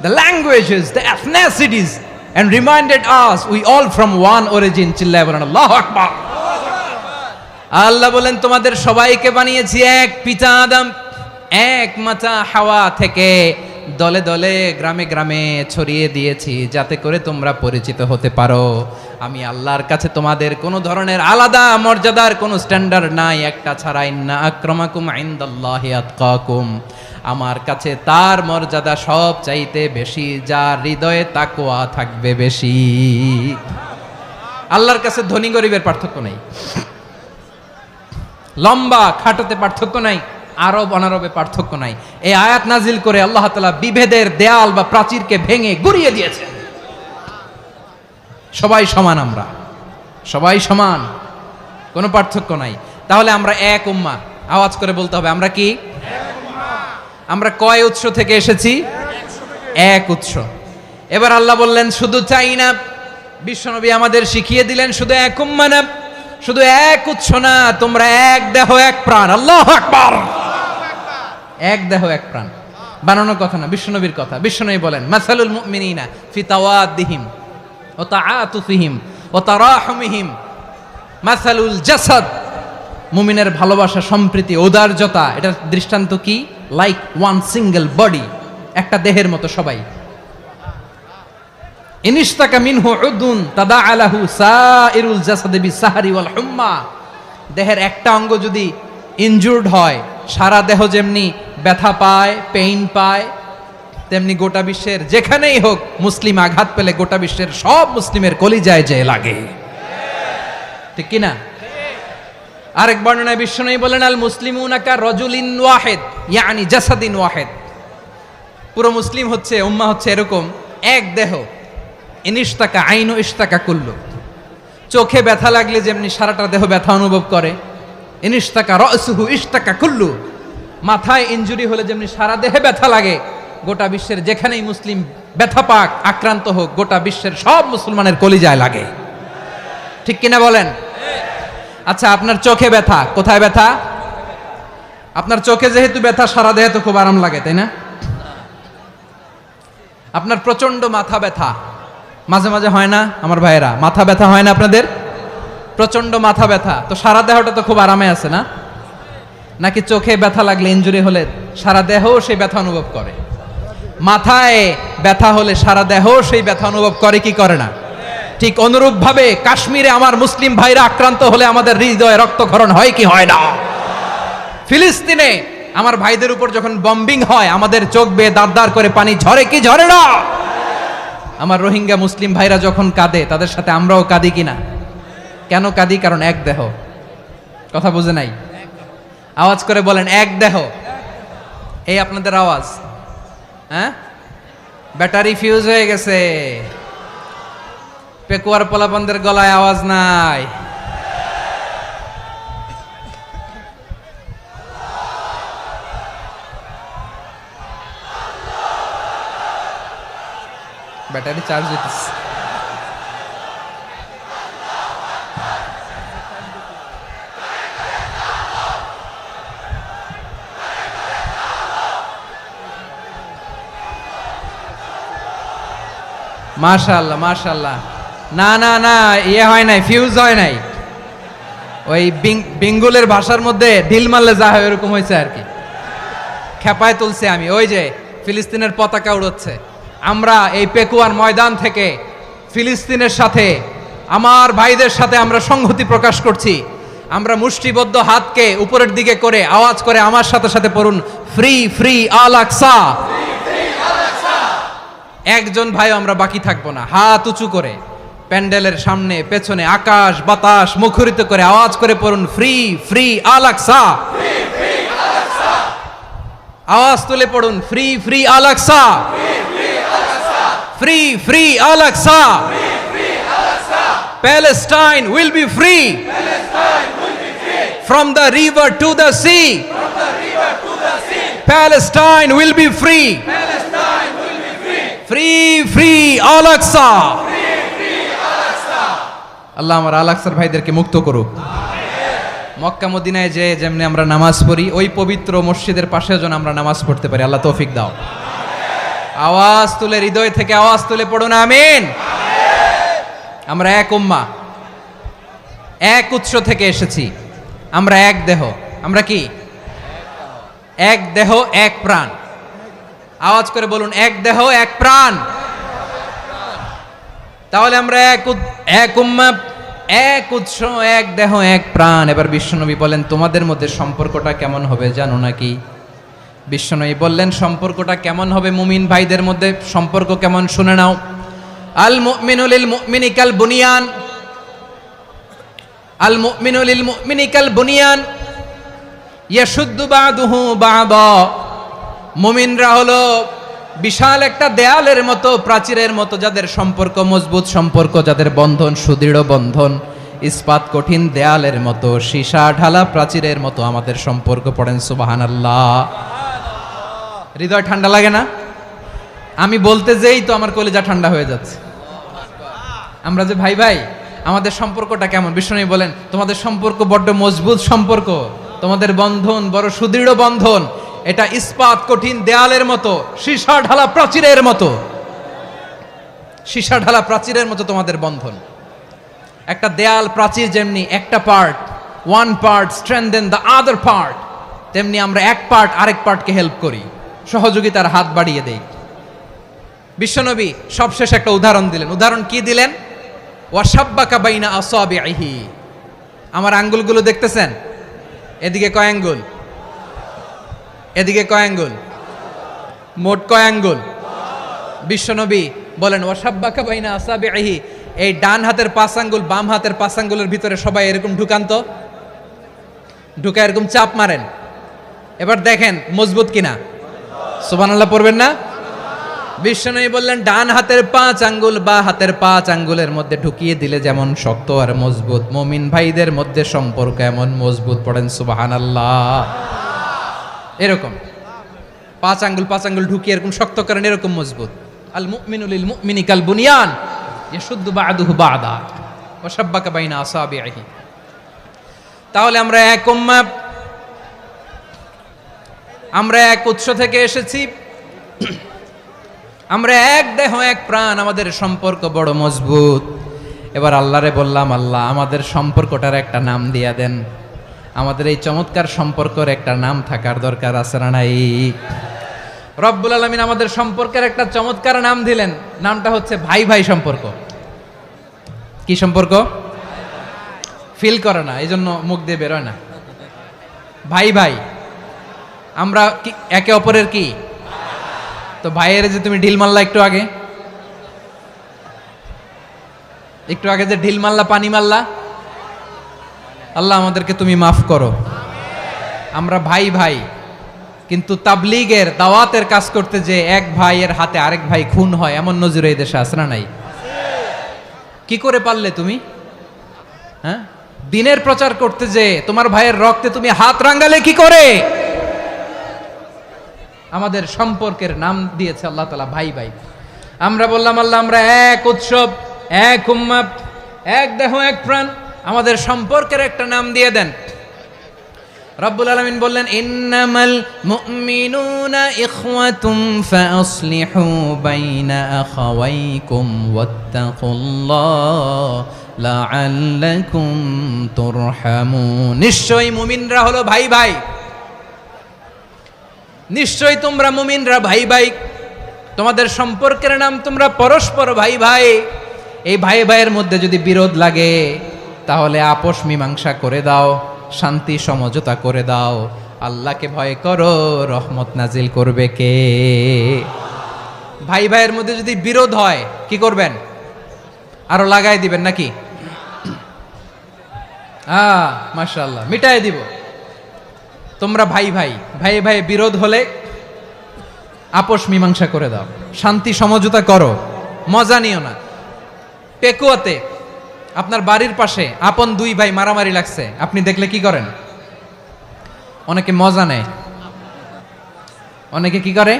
the languages, the ethnicities, and reminded us we all from one origin. চিল্লায় বলেন আল্লাহু আকবার। আল্লাহ বলেন তোমাদের সবাইকে বানিয়েছি এক পিতা আদম, এক মাতা হাওয়া থেকে। দলে দলে গ্রামে গ্রামে ছড়িয়ে দিয়েছি যাতে করে তোমরা পরিচিত হতে পারো। আমি আল্লাহর কাছে তোমাদের কোনো ধরনের আলাদা মর্যাদার কোনো স্ট্যান্ডার্ড নাই একটা ছাড়া। ইন্না আক্রামাকুম ইনদাল্লাহি আতকাকুম, আমার কাছে তার মর্যাদা সব চাইতে বেশি যার হৃদয়ে তাকওয়া থাকবে বেশি। আল্লাহর কাছে ধনী গরিবের পার্থক্য নাই, লম্বা খাটোতে পার্থক্য নাই, আরব অনারবে পার্থক্য নাই। এই আয়াত নাজিল করে আল্লাহ তাআলা বিভেদের দেয়াল বা প্রাচীরকে ভেঙে গুড়িয়ে দিয়েছেন। সবাই সমান, আমরা সবাই সমান, কোনো পার্থক্য নাই। তাহলে আমরা এক উম্মাহ। আওয়াজ করে বলতে হবে আমরা কি? আমরা কয় উৎস থেকে এসেছি? এক উৎস। এবার আল্লাহ বললেন শুধু চাই না, বিশ্বনবী আমাদের শিখিয়ে দিলেন শুধু এক উম্মাহ না, শুধু এক উৎস না, তোমরা এক দেহ এক প্রাণ। আল্লাহু আকবার। এক দেহ এক প্রাণ, বানানোর কথা না, বিশ্বনবীর কথা। বিশ্বনবী বলেন, মাসালুল মুমিনিনা ফি তাওয়াদ্দিহিম ওয়া তাআতুফিহিম ওয়া তারাহুমিহিম মাসালুল জাসাদ। মুমিনের ভালোবাসা, সম্প্রীতি, ঔদার্যতা, এটার দৃষ্টান্ত কি? লাইক ওয়ান সিঙ্গেল বডি, একটা দেহের মতো সবাই। ইনিশতাকা মিনহু উদুন তাদাআ লাহু সাইরুল জাসাদি বিসাহরি ওয়াল হুম্মা। দেহের একটা অঙ্গ যদি ইনজুর্ড হয়, সারা দেহ যেমনি ব্যথা পায়, পেইন পায়, তেমনি গোটা বিশ্বের যেখানেই হোক মুসলিম আঘাত পেলে গোটা বিশ্বের সব মুসলিমের কলিজায় যে লাগে, ঠিক কিনা? আরেক বর্ণনায় বিশ্বনবী বলেন, আল মুসলিমুনা কা রাজুলিন ওয়াহিদ ইয়ানি জাসাদিন ওয়াহিদ। পুরো মুসলিম হচ্ছে, উম্মাহ হচ্ছে এরকম এক দেহ। ইনিশতাকা আইনু ইশতাকা কুল্লু। চোখে ব্যথা লাগলে যেমনি সারাটা দেহ ব্যথা অনুভব করে, ইনিশতাকা রাসুহু ইশতাকা কুল্লু। মাথায় ইনজুরি হলে যেমনি সারা দেহে ব্যথা লাগে, গোটা বিশ্বের যেখানেই মুসলিম ব্যথা পাক, আক্রান্ত হোক, গোটা বিশ্বের সব মুসলমানের কলিজায় লাগে, ঠিক কিনা বলেন? আচ্ছা, আপনার চোখে ব্যথা, কোথায় ব্যথা? আপনার চোখে যেহেতু ব্যথা, সারা দেহে তো খুব আরাম লাগে, তাই না? আপনার প্রচন্ড মাথা ব্যথা মাঝে মাঝে হয় না আমার ভাইয়েরা? মাথা ব্যথা হয় না আপনাদের? প্রচন্ড মাথা ব্যথা, তো সারা দেহটা তো খুব আরামে আছে না? নাকি চোখে ব্যথা লাগলে, ইনজুরি হলে সারা দেহ সেই ব্যথা অনুভব করে? মাথায় ব্যথা হলে সারা দেহ সেই ব্যথা অনুভব করে কি করে না? ঠিক অনুরূপ ভাবে কাশ্মীরে আমার মুসলিম ভাইরা আক্রান্ত হলে আমাদের হৃদয়ে রক্তক্ষরণ হয় কি হয় না? ফিলিস্তিনে আমার ভাইদের উপর যখন বম্বিং হয়, আমাদের চোখ বেয়ে দাঁড় দাঁড় করে পানি ঝরে কি ঝরে না? আমার রোহিঙ্গা মুসলিম ভাইরা যখন কাঁদে, তাদের সাথে আমরাও কাঁদি কিনা? কেন কাঁদি? কারণ এক দেহ। কথা বুঝে নাই? আওয়াজ করে বলেন, এক দেহ। এই আপনাদের আওয়াজ, হ্যাঁ? ব্যাটারি ফিউজ হয়ে গেছে, পেকুয়ার পোলাপানদের গলায় আওয়াজ নাই। ব্যাটারি চার্জ হইতেছে। মাশাআল্লাহ মাশাআল্লাহ। না না না, ইয়ে হয় নাই, ফিউজ হয় নাই। ওই বেঙ্গলের ভাষার মধ্যে ঢিল মারলে যা হয় এরকম হয়েছে আর কি। খেপায় তুলছে আমি। ওই যে ফিলিস্তিনের পতাকা উড়োচ্ছে, আমরা এই পেকুয়ার ময়দান থেকে ফিলিস্তিনের সাথে, আমার ভাইদের সাথে আমরা সংহতি প্রকাশ করছি। আমরা মুষ্টিবদ্ধ হাতকে উপরের দিকে করে আওয়াজ করে আমার সাথে সাথে পড়ুন, ফ্রি ফ্রি আল আকসা। একজন ভাই আমরা বাকি থাকবো না। হাত উঁচু করে প্যান্ডেলের সামনে পেছনে আকাশ বাতাস মুখরিত করে আওয়াজ করে পড়ুন, ফ্রি ফ্রি আল আকসা। আওয়াজ তুলে পড়ুন, free free Al Aqsa, free free Al Aqsa. Palestine will be free from the river to the sea. Palestine will be free. Free free Al Aqsa. আল্লাহ আমার আল আকসার ভাইদেরকে মুক্ত করুক। মক্কা মদিনায় যে যেমনি আমরা নামাজ পড়ি, ওই পবিত্র মসজিদের পাশে যেন আমরা নামাজ পড়তে পারি। আল্লাহ তৌফিক দাও। আওয়াজ তুলে, হৃদয় থেকে আওয়াজ তুলে পড়ুন আমিন। আমরা এক উম্মাহ, এক উৎস থেকে এসেছি, আমরা এক দেহ। আমরা কি? এক দেহ এক প্রাণ। আওয়াজ করে বলুন, এক দেহ এক প্রাণ। তাহলে আমরা এক উম্মাহ, এক উৎস, এক দেহ এক প্রাণ। এবার বিশ্বনবী বলেন, তোমাদের মধ্যে সম্পর্কটা কেমন হবে জানো নাকি? বিশ্বনবী বললেন, সম্পর্কটা কেমন হবে মুমিন ভাইদের মধ্যে? সম্পর্ক কেমন শুনে নাও। আল মুমিনু লিল মুমিনি কাল বুনিয়ান, আল মুমিনু লিল মুমিনি কাল বুনিয়ান ইয়াশুদ্দু বাদুহু বাদা। মুমিনরা হলো বিশাল একটা দেয়ালের মতো, প্রাচীরের মতো, যাদের সম্পর্ক মজবুত সম্পর্ক, যাদের বন্ধন সুদৃঢ় বন্ধন, ইস্পাত কঠিন দেয়ালের মতো, সীসা ঢালা প্রাচীরের মতো আমাদের সম্পর্ক। পড়েন সুবহানাল্লাহ। হৃদয় ঠান্ডা লাগে না? আমি বলতে যেই তো আমার কলিজা ঠান্ডা হয়ে যাচ্ছে। আমরা যে ভাই ভাই, আমাদের সম্পর্কটা কেমন? বিষ্ণু বলেন তোমাদের সম্পর্ক বড্ড মজবুত সম্পর্ক, তোমাদের বন্ধন বড় সুদৃঢ় বন্ধন, এটা ইস্পাত কঠিন দেয়ালের মতো, সীসা ঢালা প্রাচীরের মতো, সীসা ঢালা প্রাচীরের মতো তোমাদের বন্ধন। একটা দেয়াল প্রাচীর যেমনি একটা part, one part strengthen the other part, তেমনি আমরা এক পার্ট আরেক পার্টকে হেল্প করি, সহযোগিতার হাত বাড়িয়ে দেই। বিশ্বনবী সবশেষ একটা উদাহরণ দিলেন। উদাহরণ কি দিলেন? ওয়াশাব্বাকা বাইনা আসাবিহি, আমার আঙ্গুলগুলো দেখতেছেন? এদিকে কয় আঙ্গুল, এদিকে কয় আঙ্গুল, মোট কয় আঙ্গুল? বিশ্বনবী বলেন ওয়াশাব্বাকা বাইনা আসাবিহি, এই ডান হাতের 5 আঙ্গুল বাম হাতের 5 আঙ্গুলের ভিতরে সবাই এরকম ঢুকান তো, ঢুকা এরকম চাপ মারেন, এবার দেখেন মজবুত কিনা। সুবহানাল্লাহ পড়বেন না? বিশ্বনবী বললেন ডান হাতের 5 আঙ্গুল বা হাতের 5 আঙ্গুলের মধ্যে ঢুকিয়ে দিলে যেমন শক্ত আর মজবুত, মুমিন ভাইদের মধ্যে সম্পর্ক এমন মজবুত। পড়েন সুবহানাল্লাহ। এরকম 5 আঙ্গুল ঢুকিয়ে এরকম শক্ত করেন, এরকম মজবুত। আল মুমিনু লিল মুমিনি কাল বুনিয়ান ইয়াশুদ্দু বা'দুহু বা'দা ওয়া শাব্বাকা বাইনা আসাবিহি। তাহলে আমরা এক উম্মাহ, আমরা এক উৎস থেকে এসেছি, আমরা এক দেহ এক প্রাণ, আমাদের সম্পর্ক বড় মজবুত। এবার আল্লাহরে বললাম, আল্লাহ আমাদের সম্পর্কটার একটা নাম দিয়া দেন, আমাদের এই চমৎকার সম্পর্কের একটা নাম থাকার দরকার আছে না নাই? রব্বুল আলামিন আমাদের সম্পর্কের একটা চমৎকার নাম দিলেন, নামটা হচ্ছে ভাই ভাই সম্পর্ক। কি সম্পর্ক? ফিল করে না, এই জন্য মুখ দিয়ে বেরোয় না। ভাই ভাই, আমরা একে অপরের কি? তো ভাইয়ের যে তুমি ঢিল মারলা একটু আগে, যে ঢিল মারলা, পানি মারলা, আল্লাহ আমাদেরকে তুমি মাফ করো। আমরা ভাই ভাই, কিন্তু তাবলীগের দাওয়াতের কাজ করতে যে এক ভাইয়ের হাতে আরেক ভাই খুন হয়, এমন নজির এই দেশে আছে না নাই? কি করে পারলে তুমি? হ্যাঁ, দিনের প্রচার করতে যে তোমার ভাইয়ের রক্তে তুমি হাত রাঙ্গালে কি করে? আমাদের সম্পর্কের নাম দিয়েছে আল্লাহ তাআলা ভাই ভাই। আমরা বললাম আল্লাহ আমরা এক উৎসব, এক উম্মাহ, এক দেহ এক প্রাণ, আমাদের সম্পর্কের একটা নাম দিয়ে দেন। রব্বুল আলামিন বললেন ইন্নামাল মুমিনুনা ইখওয়াতুম ফাসলিহু বাইনা আখাওয়াইকুম ওয়াত্তাকুল্লাহ লাআল্লাকুম তুরহামুন। নিশ্চয়ই মুমিনরা হলো ভাই ভাই, নিশ্চয়ই তোমরা মুমিনরা ভাই ভাই, তোমাদের সম্পর্কের নাম তোমরা পরস্পর ভাই ভাই। এই ভাই ভাইয়ের মধ্যে যদি বিরোধ লাগে তাহলে আপোষ মীমাংসা করে দাও, শান্তি সমঝোতা করে দাও। আল্লাহকে ভয় করো, রহমত নাজিল করবে কে? ভাই ভাইয়ের মধ্যে যদি বিরোধ হয় কি করবেন? আরো লাগাই দিবেন নাকি? মাশাআল্লাহ, মিটাই দিব। তোমরা ভাই ভাই, ভাই ভাই বিরোধ হলে আপোষ মীমাংসা করে দাও, শান্তি সমঝোতা করো, মজা নিও না। পেকুয়াতে আপনার বাড়ির পাশে আপন 2 ভাই মারামারি লাগছে, আপনি দেখলে কি করেন? অনেকে মজা নেয়, অনেকে কি করে?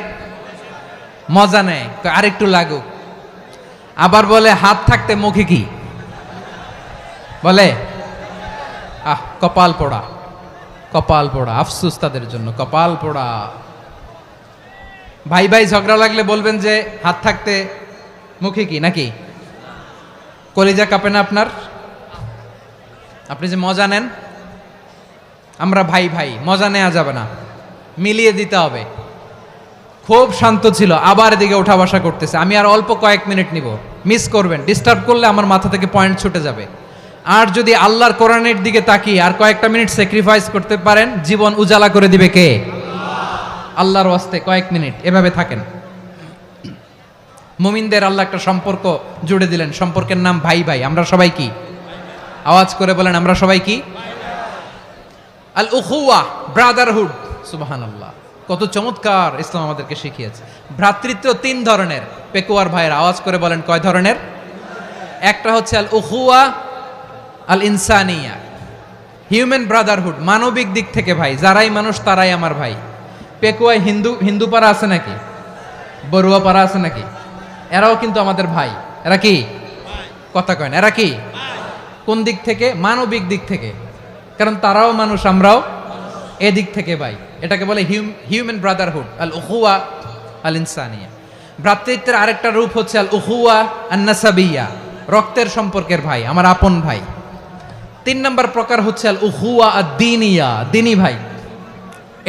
মজা নেয়, আরেকটু লাগুক। আবার বলে হাত থাকতে মুখে কি বলে? কপাল পোড়া, কপাল পোড়া। আফসোস তাদের জন্য, কপাল পোড়া। ভাই ভাই ঝগড়া লাগলে বলবেন যে হাত থাকতে মুখে কি, নাকি? কলিজা কাঁপে না আপনার? আপনি যে মজা নেন। আমরা ভাই ভাই, মজা নেওয়া যাবে না, মিলিয়ে দিতে হবে। খুব শান্ত ছিল, আবার এদিকে ওঠা বসা করতেছে। আমি আর অল্প কয়েক মিনিট নিব, মিস করবেন। ডিস্টার্ব করলে আমার মাথা থেকে পয়েন্ট ছুটে যাবে। আর যদি আল্লাহর কোরআনের দিকে তাকিয়ে আর কয়েকটা মিনিট স্যাক্রিফাইস করতে পারেন, জীবন উজালা করে দিবে কে? আল্লাহর ওয়াস্তে কয়েক মিনিট এভাবে থাকেন। মুমিনদের আল্লাহ একটা সম্পর্ক জুড়ে দিলেন, সম্পর্কের নাম ভাই ভাই। আমরা সবাই কি? আওয়াজ করে বলেন, আমরা সবাই কি? আল উখুয়া, ব্রাদারহুড। সুবহানাল্লাহ, কত চমৎকার ইসলাম আমাদেরকে শিখিয়েছে। ভ্রাতৃত্ব 3 ধরনের। পেকুয়ার ভাইয়ের আওয়াজ করে বলেন, কয় ধরনের? একটা হচ্ছে আল উখুয়া আল ইনসানিয়া, হিউম্যান ব্রাদারহুড, মানবিক দিক থেকে ভাই, যারাই মানুষ তারাই আমার ভাই। পেকুয়ায় হিন্দু পাড়া আছে নাকি? বড়ুয়া পাড়া আছে নাকি? এরাও কিন্তু আমাদের ভাই। এরা কি? কথা কয় না, এরা কি? কোন দিক থেকে? মানবিক দিক থেকে, কারণ তারাও মানুষ, আমরাও এদিক থেকে ভাই। এটাকে বলে হিউম্যান ব্রাদারহুড, আল উখুয়া আল ইনসানিয়া। ভ্রাতৃত্বের আরেকটা রূপ হচ্ছে আল উখুয়া আন নাসাবিয়া, রক্তের সম্পর্কের ভাই, আমার আপন ভাই। 3 নম্বর প্রকার হচ্ছে আল উখুয়া আদ দ্বীনিয়া, দ্বীনি ভাই।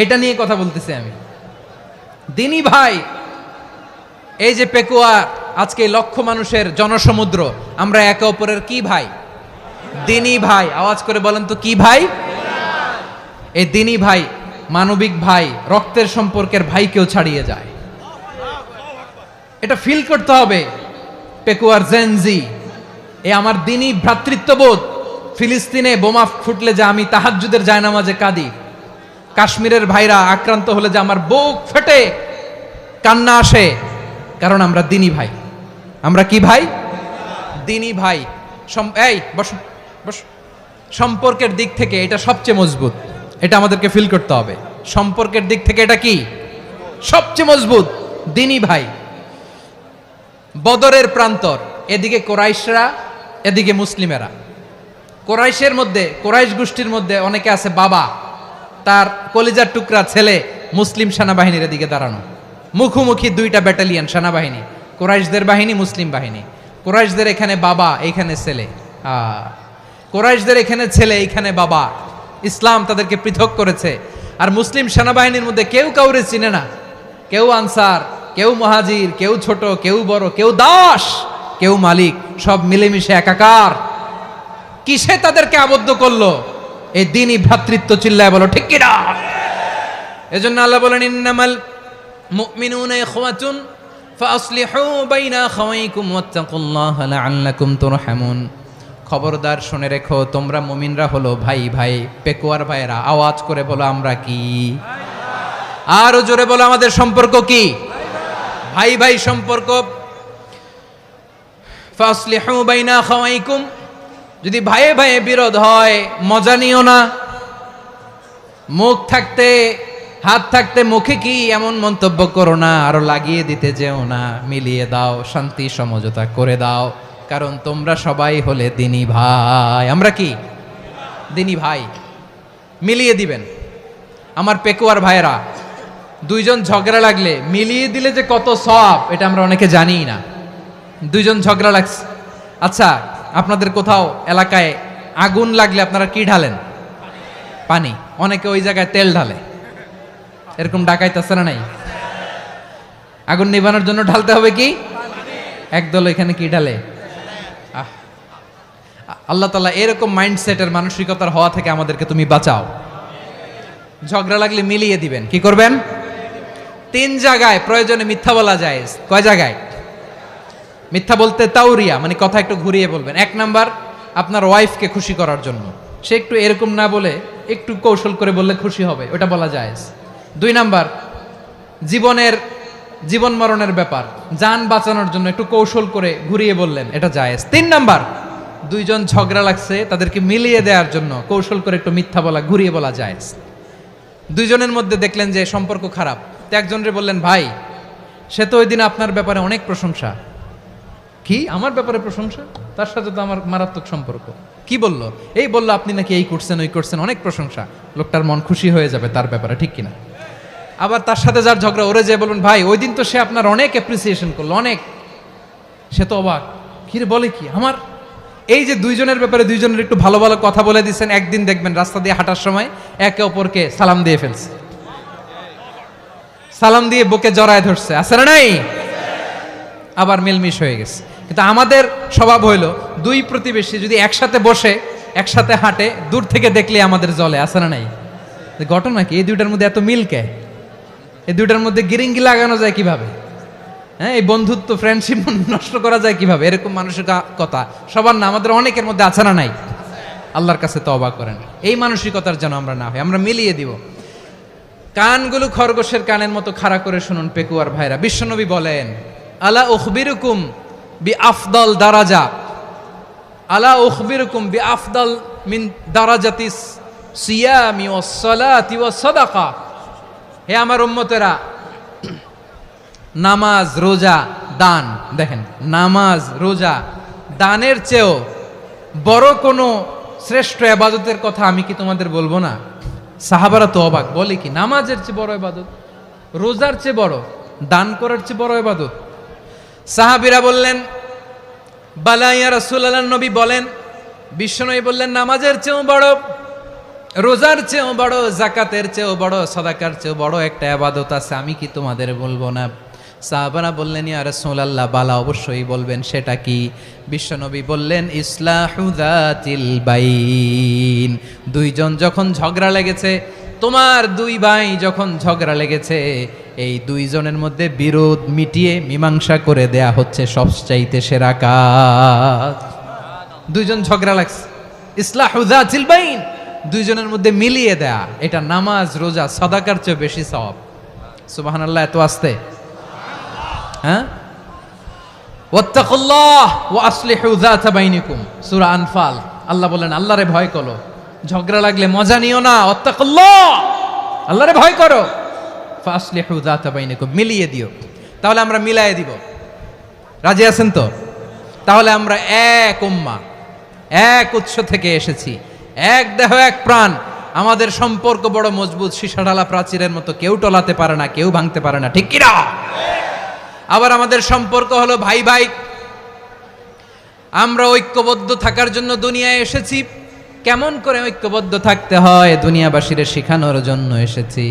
এটা নিয়ে কথা বলতেছি আমি। দ্বীনি ভাই, এই যে পেকুয়া, আজকে লক্ষ মানুষের জনসমুদ্র, আমরা একে অপরের কি ভাই? দ্বীনি ভাই। আওয়াজ করে বলেন তো কি ভাই? এই দ্বীনি ভাই, মানবিক ভাই, রক্তের সম্পর্কের ভাইকেও ছাড়িয়ে যায়। এটা ফিল করতে হবে। পেকুয়ার জেনজি, এ আমার দ্বীনি ভ্রাতৃত্ববোধ। ফিলিস্তিনে বোমা ফুটলে যে আমি তাহাজ্জুদের জায়নামাজে কাঁদি, কাশ্মীরের ভাইরা আক্রান্ত হলে যে আমার বুক ফেটে কান্না আসে, কারণ আমরা দ্বীনি ভাই। আমরা কি ভাই? দ্বীনি ভাই। এই বস বস। সম্পর্কের দিক থেকে এটা সবচেয়ে মজবুত, এটা আমাদেরকে ফিল করতে হবে। সম্পর্কের দিক থেকে এটা কি? সবচেয়ে মজবুত, দ্বীনি ভাই। বদরের প্রান্তর, এদিকে কোরাইশরা, এদিকে মুসলিমেরা। কোরাইশের মধ্যে, কোরাইশ গোষ্ঠীর মধ্যে অনেকে আছে বাবা, তার কলিজার টুকরা ছেলে মুসলিম সেনাবাহিনীর দিকে দাঁড়ানো, মুখোমুখি 2টা ব্যাটালিয়ন সেনাবাহিনী, কোরাইশদের বাহিনী, মুসলিম বাহিনী। কোরাইশদের এখানে বাবা, এইখানে ছেলে। কোরাইশদের এখানে ছেলে, এইখানে বাবা। ইসলাম তাদেরকে পৃথক করেছে। আর মুসলিম সেনাবাহিনীর মধ্যে কেউ কাউরে চিনে না, কেউ আনসার, কেউ মুহাজির, কেউ ছোট, কেউ বড়, কেউ দাস, কেউ মালিক, সব মিলেমিশে একাকার। কিসে তাদেরকে আবদ্ধ করলো? এই দ্বীনি ভ্রাতৃত্ব। চিল্লায় বলো ঠিক কিনা? এজন্য আল্লাহ বলেন, ইন্নামাল মুমিনুনা ইখওয়াতুন ফাসলিহু বাইনা আখাওয়াইকুম ওয়াত্তাকুল্লাহা লাআল্লাকুম তুরহামুন। খবরদার শুনে রেখো, তোমরা মুমিনরা হলো ভাই ভাই। পেকুয়ার ভাইরা আওয়াজ করে বলো আমরা কি? আরো জোরে বলো আমাদের সম্পর্ক কি? ভাই ভাই সম্পর্ক। ফাসলিহু বাইনা আখাওয়াইকুম, যদি ভাইয়ে ভাইয়ে বিরোধ হয় মজা নিও না। মুখ থাকতে, হাত থাকতে মুখে কি এমন মন্তব্য করো না, আরো লাগিয়ে দিতে যেও না। মিলিয়ে দাও, শান্তি সমঝোতা করে দাও, কারণ তোমরা সবাই হলে দ্বীনি ভাই। আমরা কি? দ্বীনি ভাই। মিলিয়ে দিবেন। আমার পেকুয়ার ভাইয়েরা, 2 জন ঝগড়া লাগলে মিলিয়ে দিলে যে কত সওয়াব, এটা আমরা অনেকে জানিই না। 2 জন ঝগড়া লাগছে, আচ্ছা আপনাদের কোথাও এলাকায় আগুন লাগলে আপনারা কি ঢালেন? পানি। অনেকে ওই জায়গায় তেল ঢালে। এরকম ডাকাইতে আছে না নাই? আগুন নিভানোর জন্য ঢালতে হবে কি? একদল এখানে কি ঢালে? আল্লাহ তাআলা এরকম মাইন্ডসেটের, মানসিকতার হওয়া থেকে আমাদেরকে তুমি বাঁচাও। ঝগড়া লাগলে মিলিয়ে দিবেন। কি করবেন? 3 জায়গায় প্রয়োজনে মিথ্যা বলা যায়। কয় জায়গায় মিথ্যা বলতে? তাওরিয়া, মানে কথা একটু ঘুরিয়ে বলবেন। 1 নাম্বার, আপনার ওয়াইফকে খুশি করার জন্য, সে একটু এরকম না বলে একটু কৌশল করে বললে খুশি হবে, ওটা বলা যায়। 2 নাম্বার, জীবন মরণের ব্যাপার, জান বাঁচানোর জন্য একটু কৌশল করে ঘুরিয়ে বললেন, এটা জায়েজ। 3 নাম্বার, 2 জন ঝগড়া লাগছে, তাদেরকে মিলিয়ে দেওয়ার জন্য কৌশল করে একটু মিথ্যা বলা, ঘুরিয়ে বলা জায়েজ। 2 জনের মধ্যে দেখলেন যে সম্পর্ক খারাপ, তো একজনরে বললেন, ভাই সে তো ওই দিন আপনার ব্যাপারে অনেক প্রশংসা। কি? আমার ব্যাপারে প্রশংসা? তার সাথে তো আমার মারাত্মক সম্পর্ক। কি বললো? এই বললো আপনি নাকি এই করছেন, ওই করছেন, অনেক প্রশংসা। লোকটার মন খুশি হয়ে যাবে তার ব্যাপারে, ঠিক কিনা? আবার তার সাথে যার ঝগড়া, ওরে যে বলবেন, ভাই ওই দিন তো সে আপনার অনেক অ্যাপ্রিসিয়েশন করলো, অনেক। সে তো অবাক, কি রে বলে কি আমার? এই যে 2 জনের ব্যাপারে 2 জনের একটু ভালো ভালো কথা বলে দিচ্ছেন, একদিন দেখবেন রাস্তা দিয়ে হাঁটার সময় একে অপরকে সালাম দিয়ে ফেলছে, সালাম দিয়ে বুকে জড়ায় ধরছে, আছে না নাই? আবার মিলমিশ হয়ে গেছে। কিন্তু আমাদের স্বভাব হইলো, 2 প্রতিবেশী যদি একসাথে বসে একসাথে হাঁটে, দূর থেকে দেখলে আমাদের জলে, আছে না নাই? ঘটনা কি? এই 2টার মধ্যে এত মিল কে? এই 2টার মধ্যে গিরিঙ্গি লাগানো যায় কিভাবে? হ্যাঁ, এই বন্ধুত্ব, ফ্রেন্ডশিপ নষ্ট করা যায় কিভাবে? এরকম মানসিকতা সবার না, আমাদের অনেকের মধ্যে আছে না নাই? আল্লাহর কাছে তওবা করেন, এই মানসিকতার যেন আমরা না হই, আমরা মিলিয়ে দিব। কানগুলো খরগোশের কানের মতো খাড়া করে শুনুন পেকুয়ার ভাইরা। বিশ্বনবী বলেন, আলা উখবিরুকুম বি আফদল দারাজা, আলা উখবিরুকুম বি আফদল মিন দারাজাতিস সিয়ামি ওয়াস সালাতি ওয়াস সাদাকা। হে আমার উম্মতেরা, নামাজ, রোজা, দান, দেখেন নামাজ, রোজা, দানের চেয়েও বড় কোনো শ্রেষ্ঠ ইবাদতের কথা আমি কি তোমাদের বলবো না? সাহাবারা তো অবাক, বলে কি নামাজের চেয়ে বড় ইবাদত, রোজার চেয়ে বড়, দান করার চেয়ে বড় ইবাদত? সাহাবীরা বললেন বালা ইয়া রাসূলুল্লাহ, নবী বলেন। বিশ্বনবী বললেন নামাজের চেয়েও বড়, রোজার চেয়েও বড়, যাকাতের চেয়েও বড়, সাদাকার চেয়েও বড় একটা ইবাদত আছে, আমি কি তোমাদের বলবো না? সাহাবারা বললেন ইয়া রাসূলুল্লাহ, বালা অবশ্যই বলবেন, সেটা কি? বিশ্বনবী বললেন ইসলাহু যাতিল বাইন। দুইজন যখন ঝগড়া লেগেছে, তোমার দুই ভাই যখন ঝগড়া লেগেছে, এই দুইজনের মধ্যে বিরোধ মিটিয়ে মীমাংসা করে দেয়া হচ্ছে সবচাইতে সেরা কাজ। দুইজন ঝগড়া লাগছে, ইসলাহু যাতিল বাইন, দুইজনের মধ্যে মিলিয়ে দেয়া, এটা নামাজ রোজা সাদাকার চেয়ে বেশি সওয়াব। সুবহানাল্লাহ, এত আস্তে, হ্যাঁ? ওয়াত্তাকুল্লাহ ওয়া আসলিহু যাতা বাইনিকুম, সূরা আনফাল। আল্লাহ বলেন আল্লাহরে ভয় করো, ঝগড়া লাগলে মজা নিও না, ওয়াত্তাকুল্লাহ, আল্লাহরে ভয় করো, ফাসলিহু যাতা বাইনিকুম, মিলিয়ে দিও। তাহলে আমরা মিলায়ে দিব, রাজি আছেন তো? তাহলে আমরা এক উম্মাহ, এক উৎস থেকে এসেছি, এক দেহ এক প্রাণ, আমাদের সম্পর্ক বড় মজবুত, সীসাঢালা প্রাচীরের মতো, কেউ টলাতে পারে না, কেউ ভাঙতে পারে না, ঠিক কিনা? আবার আমাদের সম্পর্ক হলো ভাই ভাই, আমরা ঐক্যবদ্ধ থাকার জন্য দুনিয়ায় এসেছি। কেমন করে ঐক্যবদ্ধ থাকতে হয় দুনিয়াবাসীর শেখানোর জন্য এসেছি।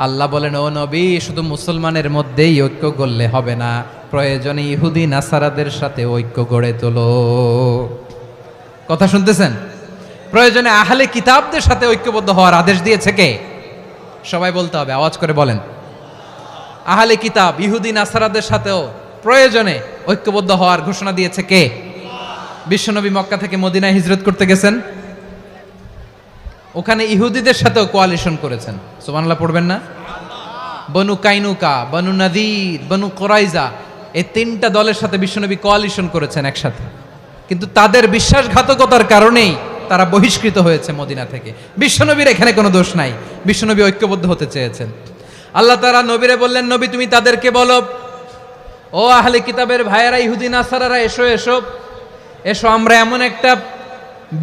আল্লাহ বলেন ও নবী, শুধু মুসলমানের মধ্যেই ঐক্য গড়লে হবে না, প্রয়োজনে ইহুদি নাসারাদের সাথে ঐক্য গড়ে তোলো। কথা শুনতেছেন? প্রয়োজনে আহলে কিতাবদের সাথে ঐক্যবদ্ধ হওয়ার আদেশ দিয়েছে কে? সবাই বলতে হবে, আওয়াজ করে বলেন। আহলে কিতাব ইহুদি নাসারাদের সাথেও প্রয়োজনে ঐক্যবদ্ধ হওয়ার ঘোষণা দিয়েছে কে? বিশ্বনবী মক্কা থেকে মদিনায় হিজরত করতে গেছেন, ওখানে ইহুদিদের সাথেও কোয়ালিশন করেছেন। সুবহানাল্লাহ পড়বেন না? বনু কাইনুকা, বনু নাদির, বনু কুরাইজা, এই তিনটা দলের সাথে বিশ্বনবী কোয়ালিশন করেছেন একসাথে, কিন্তু তাদের বিশ্বাসঘাতকতার কারণেই তারা বহিষ্কৃত হয়েছে মদিনা থেকে। বিশ্বনবীর এখানে কোনো দোষ নাই, বিশ্বনবী ঐক্যবদ্ধ হতে চেয়েছেন। আল্লাহ তাআলা নবীরে বললেন, নবী তুমি তাদেরকে বলো, ও আহলে কিতাবের ভাইয়েরা, ইহুদি নাসারারা, এসো এসো এসো, আমরা এমন একটা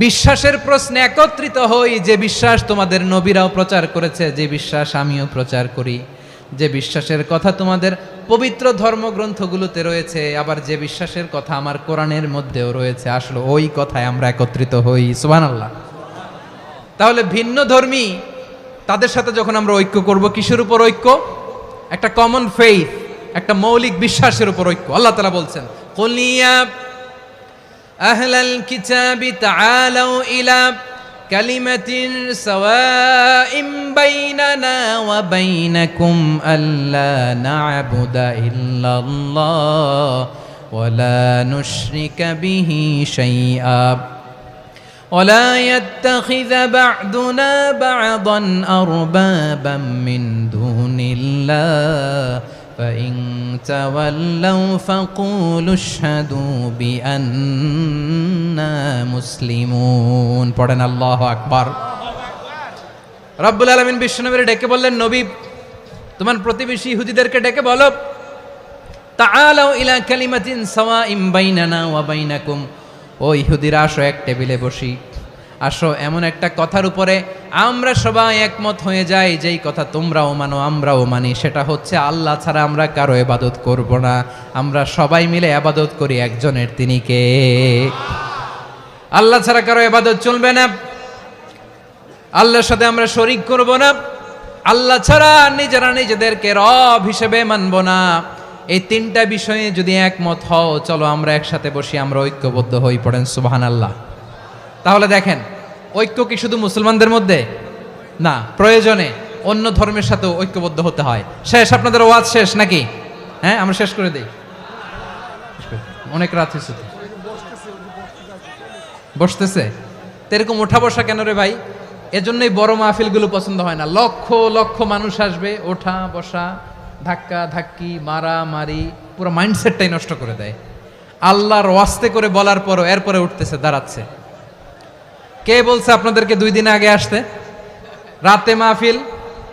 বিশ্বাসের প্রশ্নে একত্রিত হই, যে বিশ্বাস তোমাদের নবীরাও প্রচার করেছে, যে বিশ্বাস আমিও প্রচার করি, যে বিশ্বাসের কথা তোমাদের পবিত্র ধর্মগ্রন্থগুলোতে রয়েছে, আবার যে বিশ্বাসের কথা আমার কোরআনের মধ্যেও রয়েছে, আসলে ওই কথায় আমরা একত্রিত হই। সুবহানাল্লাহ। তাহলে ভিন্ন ধর্মী তাদের সাথে যখন আমরা ঐক্য করব, কিসের উপর ঐক্য? একটা কমন ফেইথ, একটা মৌলিক বিশ্বাসের উপর ঐক্য। আল্লাহ তাআলা বলছেন কুল ইয়া আহলাল কিতাবি তাআলাউ ইলা কালিমাতিন সাওয়াইম বাইনানা ওয়া বাইনাকুম আল্লা না'বুদা ইল্লাল্লাহ ওয়া লা নুশরিকা বিহি শাইআ ولا يتخذ بعضنا بعضا أربابا من دون الله فإن تولوا فقولوا اشهدوا بأننا مسلمون। পড়েন আল্লাহু আকবার। রব্বুল আলামিন বিশ্বনবীর ডেকে বললেন, নবী তোমার প্রতিবেশী ইহুদিদেরকে ডেকে বলো, তাআলাউ ইলা কালিমাতিন সাওয়াইম বাইনানা ওয়া বাইনাকুম, ও ইহুদিরা আসো, এক টেবিলে বসি, আসো এমন একটা কথার উপরে আমরা সবাই একমত হয়ে যাই, যেই কথা তোমরাও মানো আমরাও মানি, সেটা হচ্ছে আল্লাহ ছাড়া আমরা কারো ইবাদত করব না, আমরা সবাই মিলে ইবাদত করি একজনের, তিনি কে? আল্লাহ ছাড়া কারো ইবাদত চলবে না, আল্লাহর সাথে আমরা শরীক করব না, আল্লাহ ছাড়া নিজেরা নিজেদেরকে রব হিসেবে মানব না। এই তিনটা বিষয়ে যদি একমত হও, চলো আমরা একসাথে বসি, আমরা ঐক্যবদ্ধ হই। পড়েন সুবহানাল্লাহ। তাহলে দেখেন, ঐক্য কি শুধু মুসলমানদের মধ্যে না, প্রয়োজনে অন্য ধর্মের সাথে ঐক্যবদ্ধ হতে হয়। শেষ? আপনাদের ওয়াজ শেষ নাকি? হ্যাঁ, আমরা শেষ করে দেই, অনেক রাত হয়েছে। বসতেছে তো এরকম ওঠা বসা কেন রে ভাই? এজন্যই বড় মাহফিলগুলো পছন্দ হয় না। লক্ষ লক্ষ মানুষ আসবে, ওঠা বসা, ধাক্কা ধাক্কি, মারামারি, পুরো মাইন্ডসেটটাই নষ্ট করে দেয়। আল্লাহর ওয়াস্তে করে বলার পরও এরপরে উঠতেছে, দাঁড়াচ্ছে। কে বলছে আপনাদেরকে 2 দিন আগে আসতে? রাতে মাহফিল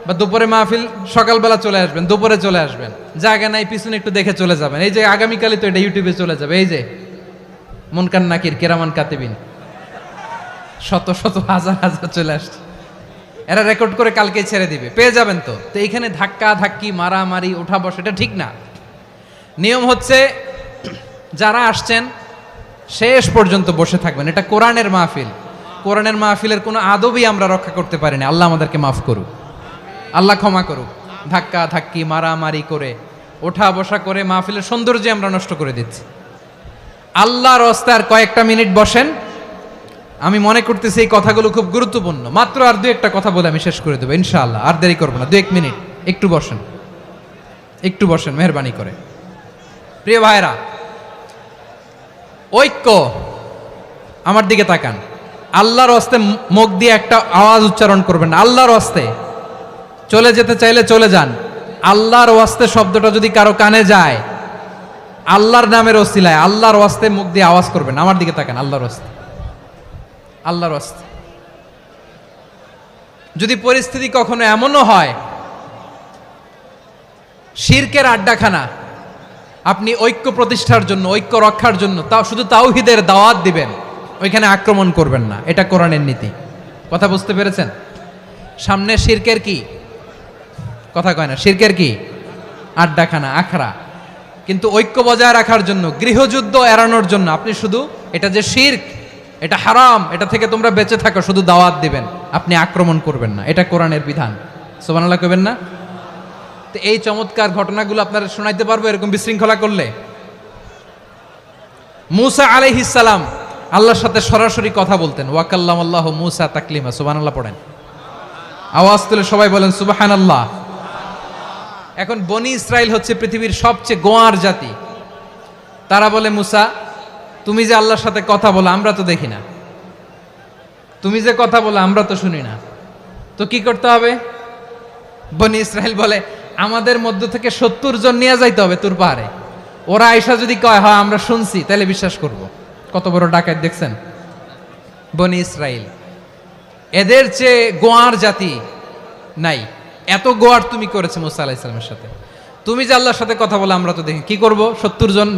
বা দুপুরে মাহফিল, সকালবেলা চলে আসবেন, দুপুরে চলে আসবেন, জায়গা নাই পিছনে একটু দেখে চলে যাবেন। এই যে আগামীকালই তো এটা ইউটিউবে চলে যাবে, এই যে মুনকার নাকির, কিরামান কাতিবিন, শত শত হাজার হাজার চলে আসছে। এরা রেকর্ড করে কালকে ছেড়ে দিবে, পেয়ে যাবেন তো। তো এইখানে ধাক্কা ধাক্কি মারামারি ওঠা বসা এটা ঠিক না। নিয়ম হচ্ছে যারা আসছেন শেষ পর্যন্ত বসে থাকবেন। এটা কোরআনের মাহফিল। কোরআনের মাহফিলের কোনো আদবই আমরা রক্ষা করতে পারি না। আল্লাহ আমাদেরকে মাফ করুক, আল্লাহ ক্ষমা করুক। ধাক্কা ধাক্কি মারামারি করে ওঠা বসা করে মাহফিলের সৌন্দর্য আমরা নষ্ট করে দিচ্ছি। আল্লাহর রাস্তায় আর কয়েকটা মিনিট বসেন। আমি মনে করতেছি এই কথাগুলো খুব গুরুত্বপূর্ণ। মাত্র আর দু একটা কথা বলে আমি শেষ করে দেবো ইনশাআল্লাহ। আর দেরি করবো না, 2-1 মিনিট। একটু বসেন, একটু বসেন মেহরবানি করে। প্রিয় ভাইরা, ঐক্য, আমার দিকে তাকান। আল্লাহর হস্তে মুখ দিয়ে একটা আওয়াজ উচ্চারণ করবেন, আল্লাহর হস্তে। চলে যেতে চাইলে চলে যান। আল্লাহর ওয়াস্তে শব্দটা যদি কারো কানে যায়, আল্লাহর নামের ওসিলায় আল্লাহর ওয়াস্তে মুখ দিয়ে আওয়াজ করবেন। আমার দিকে তাকান, আল্লাহর ওয়াস্তে, আল্লাহর ওয়াস্তে। যদি পরিস্থিতি কখনো এমনও হয় শিরকের আড্ডাখানা, আপনি ঐক্য প্রতিষ্ঠার জন্য, ঐক্য রক্ষার জন্য তাও শুধু তাওহীদের দাওয়াত দিবেন, ওইখানে আক্রমণ করবেন না। এটা কোরআনের নীতি। কথা বুঝতে পেরেছেন? সামনে শিরকের কি কথা কয় না, শিরকের কি আড্ডাখানা, আখড়া। কিন্তু ঐক্য বজায় রাখার জন্য, গৃহযুদ্ধ এড়ানোর জন্য আপনি শুধু এটা যে শিরক, এটা হারাম, এটা থেকে তোমরা বেঁচে থাকো, শুধু দাওয়াত দিবেন, আপনি আক্রমণ করবেন না। এটা কোরআনের বিধান। সুবহানাল্লাহ কইবেন না? তো এই চমৎকার ঘটনাগুলো আপনারা শোনাইতে পারবো এরকম বিশৃঙ্খলা করলে। মূসা আলাইহিস সালাম আল্লাহর সাথে সরাসরি কথা বলতেন। ওয়াকাল্লামাল্লাহু মূসা তাকলিমা। সুবহানাল্লাহ পড়েন, আওয়াজ তুলে সবাই বলেন সুবহানাল্লাহ। এখন বনি ইসরাইল হচ্ছে পৃথিবীর সবচেয়ে গোয়ার জাতি। তারা বলে, মূসা তুমি যে আল্লাহর সাথে কথা বলো আমরা তো দেখি না, তুমি যে কথা বলো আমরা তো শুনি না, তো কি করতে হবে? বনি ইসরাইল বলে, আমাদের মধ্য থেকে 70 জন নিয়ে যাইতে হবে তুর পাহাড়ে। ওরা আয়সা যদি কয় হয় আমরা শুনছি, তাহলে বিশ্বাস করব। কত বড় ডাকাত দেখছেন বনি ইসরাইল। এদের চেয়ে গোয়ার জাতি নাই। এত গোয়ার তুমি করেছে মুসা আলাইহিস সালামের সাথে। তুমি যে আল্লাহর সাথে কথা বলে আমরা তো দেখি, কি করব? 70 জন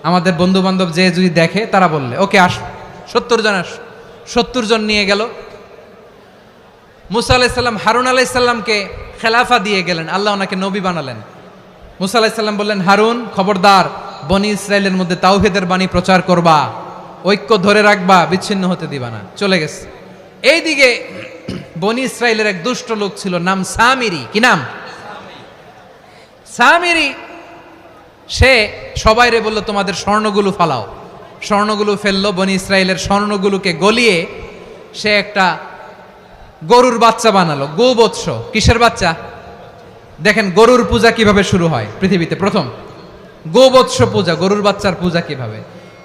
আমাদের বন্ধু বান্ধব যে যদি দেখে, তারা বললে ওকে আস, 70 জন আস। 70 জন নিয়ে গেল। মুসা আলাইহিস সালাম হারুন আলাইহিস সালামকে খেলাফা দিয়ে গেলেন, আল্লাহ ওনাকে নবী বানালেন। মুসা আলাইহিস সালাম বললেন, হারুন খবরদার, বনি ইসরাইলের মধ্যে তাওহীদের বাণী প্রচার করবা, ঐক্য ধরে রাখবা, বিচ্ছিন্ন হতে দিবা না। চলে গেছে। এইদিকে বনি ইসরাইলের এক দুষ্ট লোক ছিল, নাম সামিরি। কি নাম? সামিরি। সে সবাইরে বলল, তোমাদের স্বর্ণগুলো ফালাও। স্বর্ণগুলো ফেললো। বনি ইসরাইলের স্বর্ণগুলোকে গলিয়ে সে একটা গরুর বাচ্চা বানালো। গোবৎস। কিসের বাচ্চা? দেখেন গরুর পূজা কিভাবে শুরু হয় পৃথিবীতে প্রথম। গোবৎস পূজা, গরুর বাচ্চার পূজা কিভাবে।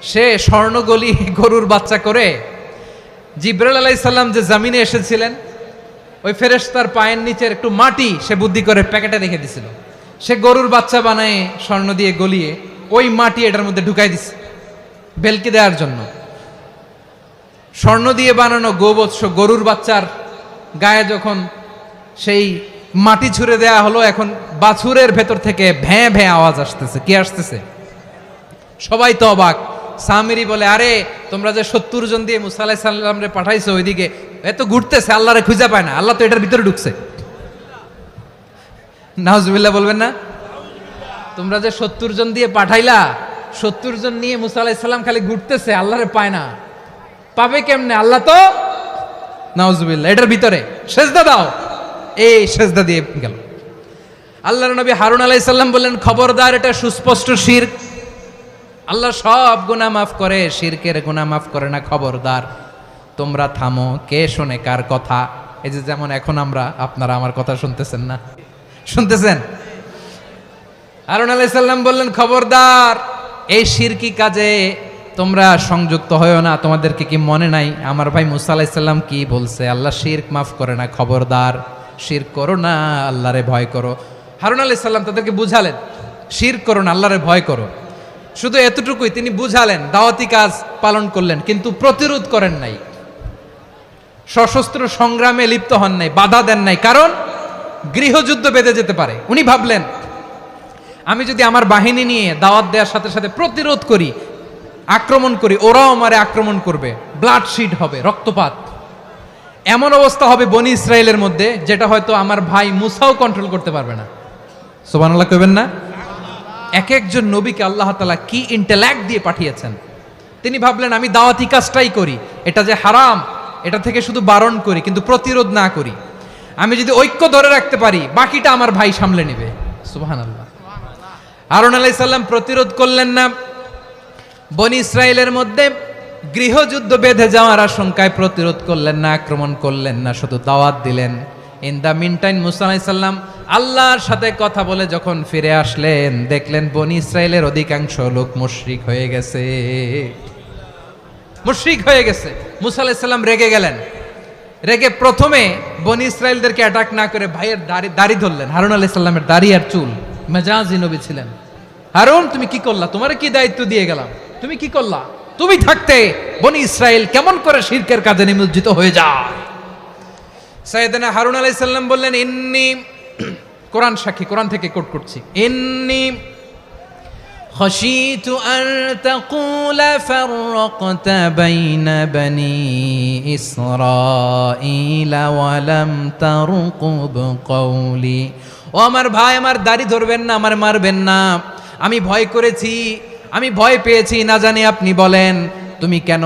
সে স্বর্ণ গলিয়ে গরুর বাচ্চা করে, জিবরাইল আলাইহিস সালাম যে জমিনে এসেছিলেন, ওই ফেরেশতার পায়ের নিচের একটু মাটি সে বুদ্ধি করে প্যাকেটে রেখে দিছিল। সে গরুর বাচ্চা বানায় স্বর্ণ দিয়ে গলিয়ে ওই মাটি এটার মধ্যে ঢুকাই দিছে বেলকে দেওয়ার জন্য। স্বর্ণ দিয়ে বানানো গোবৎস গরুর বাচ্চার গায়ে যখন সেই মাটি ছুঁড়ে দেয়া হলো, এখন বাছুরের ভেতর থেকে ভ্যাঁ ভ্যাঁ আওয়াজ আসতেছে। কি আসতেছে? সবাই তো অবাক। সামিরি বলে, আরে তোমরা যে 70 জন দিয়ে মুসা আলাইহিস সালামরে পাঠাইছো ওইদিকে, এত ঘুরতেছে, আল্লাহরে খুঁজে পায় না, আল্লাহ তো এটার ভিতরে ঢুকছে। নাউজুবিল্লাহ বলবেন না? তোমরা যে 70 জন দিয়ে পাঠাইলা, 70 জন নিয়ে মুসা আলাইহিস সালাম খালি ঘুরতেছে, আল্লাহরে পায় না। পাবে কেমনে? আল্লাহ তো, নাউজুবিল্লাহ, এটার ভিতরে সেজদা দাও। এই সেজদা দিয়ে গেল। আল্লাহর নবী হারুন আলাইহিস সালাম বললেন, খবরদার, এটা সুস্পষ্ট শিরক। আল্লাহ সব গুনাহ মাফ করে, শিরকের গুনাহ মাফ করে না। খবরদার, তোমরা থামো। কে শোনে কার কথা? এই যে যেমন এখন আপনারা আমার কথা শুনতেছেন না? শুনতেছেন? হারুন আলাইহিস সালাম বললেন, খবরদার, এই শিরকি কাজে তোমরা সংযুক্ত হয়েও না। তোমাদেরকে কি মনে নাই আমার ভাই মুসা আলাইহিস সালাম কি বলছে? আল্লাহ শিরক মাফ করে না। খবরদার, শিরক করো না, আল্লাহরে ভয় করো। হারুন আলাইহিস সালাম তাদেরকে বুঝালেন, শিরক করো না, আল্লাহরে ভয় করো। শুধু এতটুকুই তিনি বুঝালেন, দাওয়াতি কাজ পালন করলেন, কিন্তু প্রতিরোধ করেন নাই, সশস্ত্র সংগ্রামে লিপ্ত হন নাই, বাধা দেন নাই। কারণ গৃহযুদ্ধ বেঁধে যেতে পারে। উনি ভাবলেন, আমি যদি আমার বাহিনী নিয়ে দাওয়াত দেওয়ার সাথে সাথে প্রতিরোধ করি, আক্রমণ করি, ওরাও আমারে আক্রমণ করবে, ব্লাডশিড হবে, রক্তপাত। এমন অবস্থা হবে বনি ইসরায়েলের মধ্যে যেটা হয়তো আমার ভাই মুসাও কন্ট্রোল করতে পারবে না। সুবহানাল্লাহ কইবেন না? এক একজন নবীকে আল্লাহ তাআলা কি ইন্টেলেক্ট দিয়ে পাঠিয়েছেন। তিনি ভাবলেন আমি দাওয়াতি কাজটাই করি, এটা যে হারাম এটা থেকে শুধু বারণ করি কিন্তু প্রতিরোধ না করি। আমি যদি ঐক্য ধরে রাখতে পারি বাকিটা আমার ভাই সামলে নেবে। সুবহানাল্লাহ। হারুন আলাইহিস সালাম প্রতিরোধ করলেন না, বনি ইসরায়েলের মধ্যে গৃহযুদ্ধ বেঁধে যাওয়ার আশঙ্কায় প্রতিরোধ করলেন না, আক্রমণ করলেন না, শুধু দাওয়াত দিলেন। ইন দ্য মিনটাইম মুসা আলাইহিস সালাম আল্লাহর সাথে কথা বলে যখন ফিরে আসলেন, দেখলেন বনি ইসরায়েলের অধিকাংশ লোক মুশরিক হয়ে গেছে, মুশরিক হয়ে গেছে। মুসা আলাইহিস সালাম রেগে গেলেন, রেগে প্রথমে বনি ইসরায়েলদেরকে অ্যাটাক না করে ভাইয়ের দাড়ি ধরলেন। হারুন আলাইহিস সালামের দাড়ি আর চুল, মেজাজি নবী ছিলেন। হারুন তুমি কি করলা? তোমার কি দায়িত্ব দিয়ে গেলাম, তুমি কি করলা? তুমি থাকতে বনি ইসরায়েল কেমন করে শিরকের কাজে নিমজ্জিত হয়ে যায়? সাইয়েদনা হারুন আলাইহিস সালাম বললেন, ইন্নী, কোরআন সাক্ষী, কোরআন থেকে কোট করছি, ইন্নী খাশিতু আন তাকুলা ফাররাকতা বাইনা বনি ইসরাঈলা ওয়া লাম তারকুব কওলি। ও আমার ভাই, আমার দাড়ি ধরবেন না, আমার মারবেন না। আমি ভয় করেছি, আমি ভয় পেয়েছি, না জানি আপনি বলেন তুমি কেন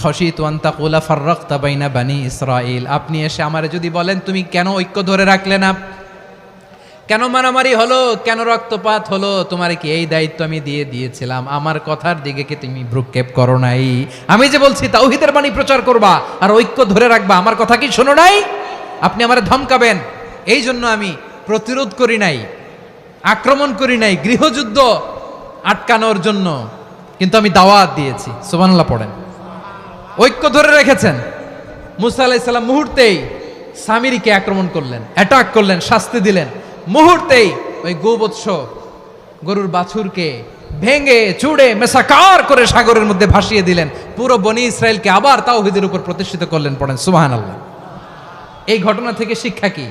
খাশিতু আন তাকুলা ফাররাকতা বাইনা বনি ইসরাঈল, আপনি এসে আমারে যদি বলেন তুমি কেন ঐক্য ধরে রাখলে না, কেন মারামারি হলো, কেন রক্তপাত হলো, তোমারে কি এই দায়িত্ব আমি দিয়ে দিয়েছিলাম? আমার কথার দিকে কি তুমি ভ্রুক্ষেপ করো নাই? আমি যে বলছি তাওহীদের বাণী প্রচার করবা আর ঐক্য ধরে রাখবা, আমার কথা কি শোনো নাই? আপনি আমারে ধমকাবেন, এই জন্য আমি প্রতিরোধ করি নাই, আক্রমণ করি নাই, গৃহযুদ্ধ আটকানোর জন্য কিন্তু আমি দাওয়াত দিয়েছি। সুবহানাল্লাহ পড়েন। ঐক্য ধরে রেখেছেন। মুসা আলাইহিস সালাম মুহূর্তেই সামিরীকে আক্রমণ করলেন, অ্যাটাক করলেন, শাস্তি দিলেন। মুহূর্তেই ওই গোবৎস গরুর বাছুরকে ভেঙে চুড়ে মেসাকার করে সাগরের মধ্যে ভাসিয়ে দিলেন। পুরো বনি ইসরায়েলকে আবার তাওহীদের উপর প্রতিষ্ঠিত করলেন। পড়েন সুবহানাল্লাহ। এই ঘটনা থেকে শিক্ষা কি?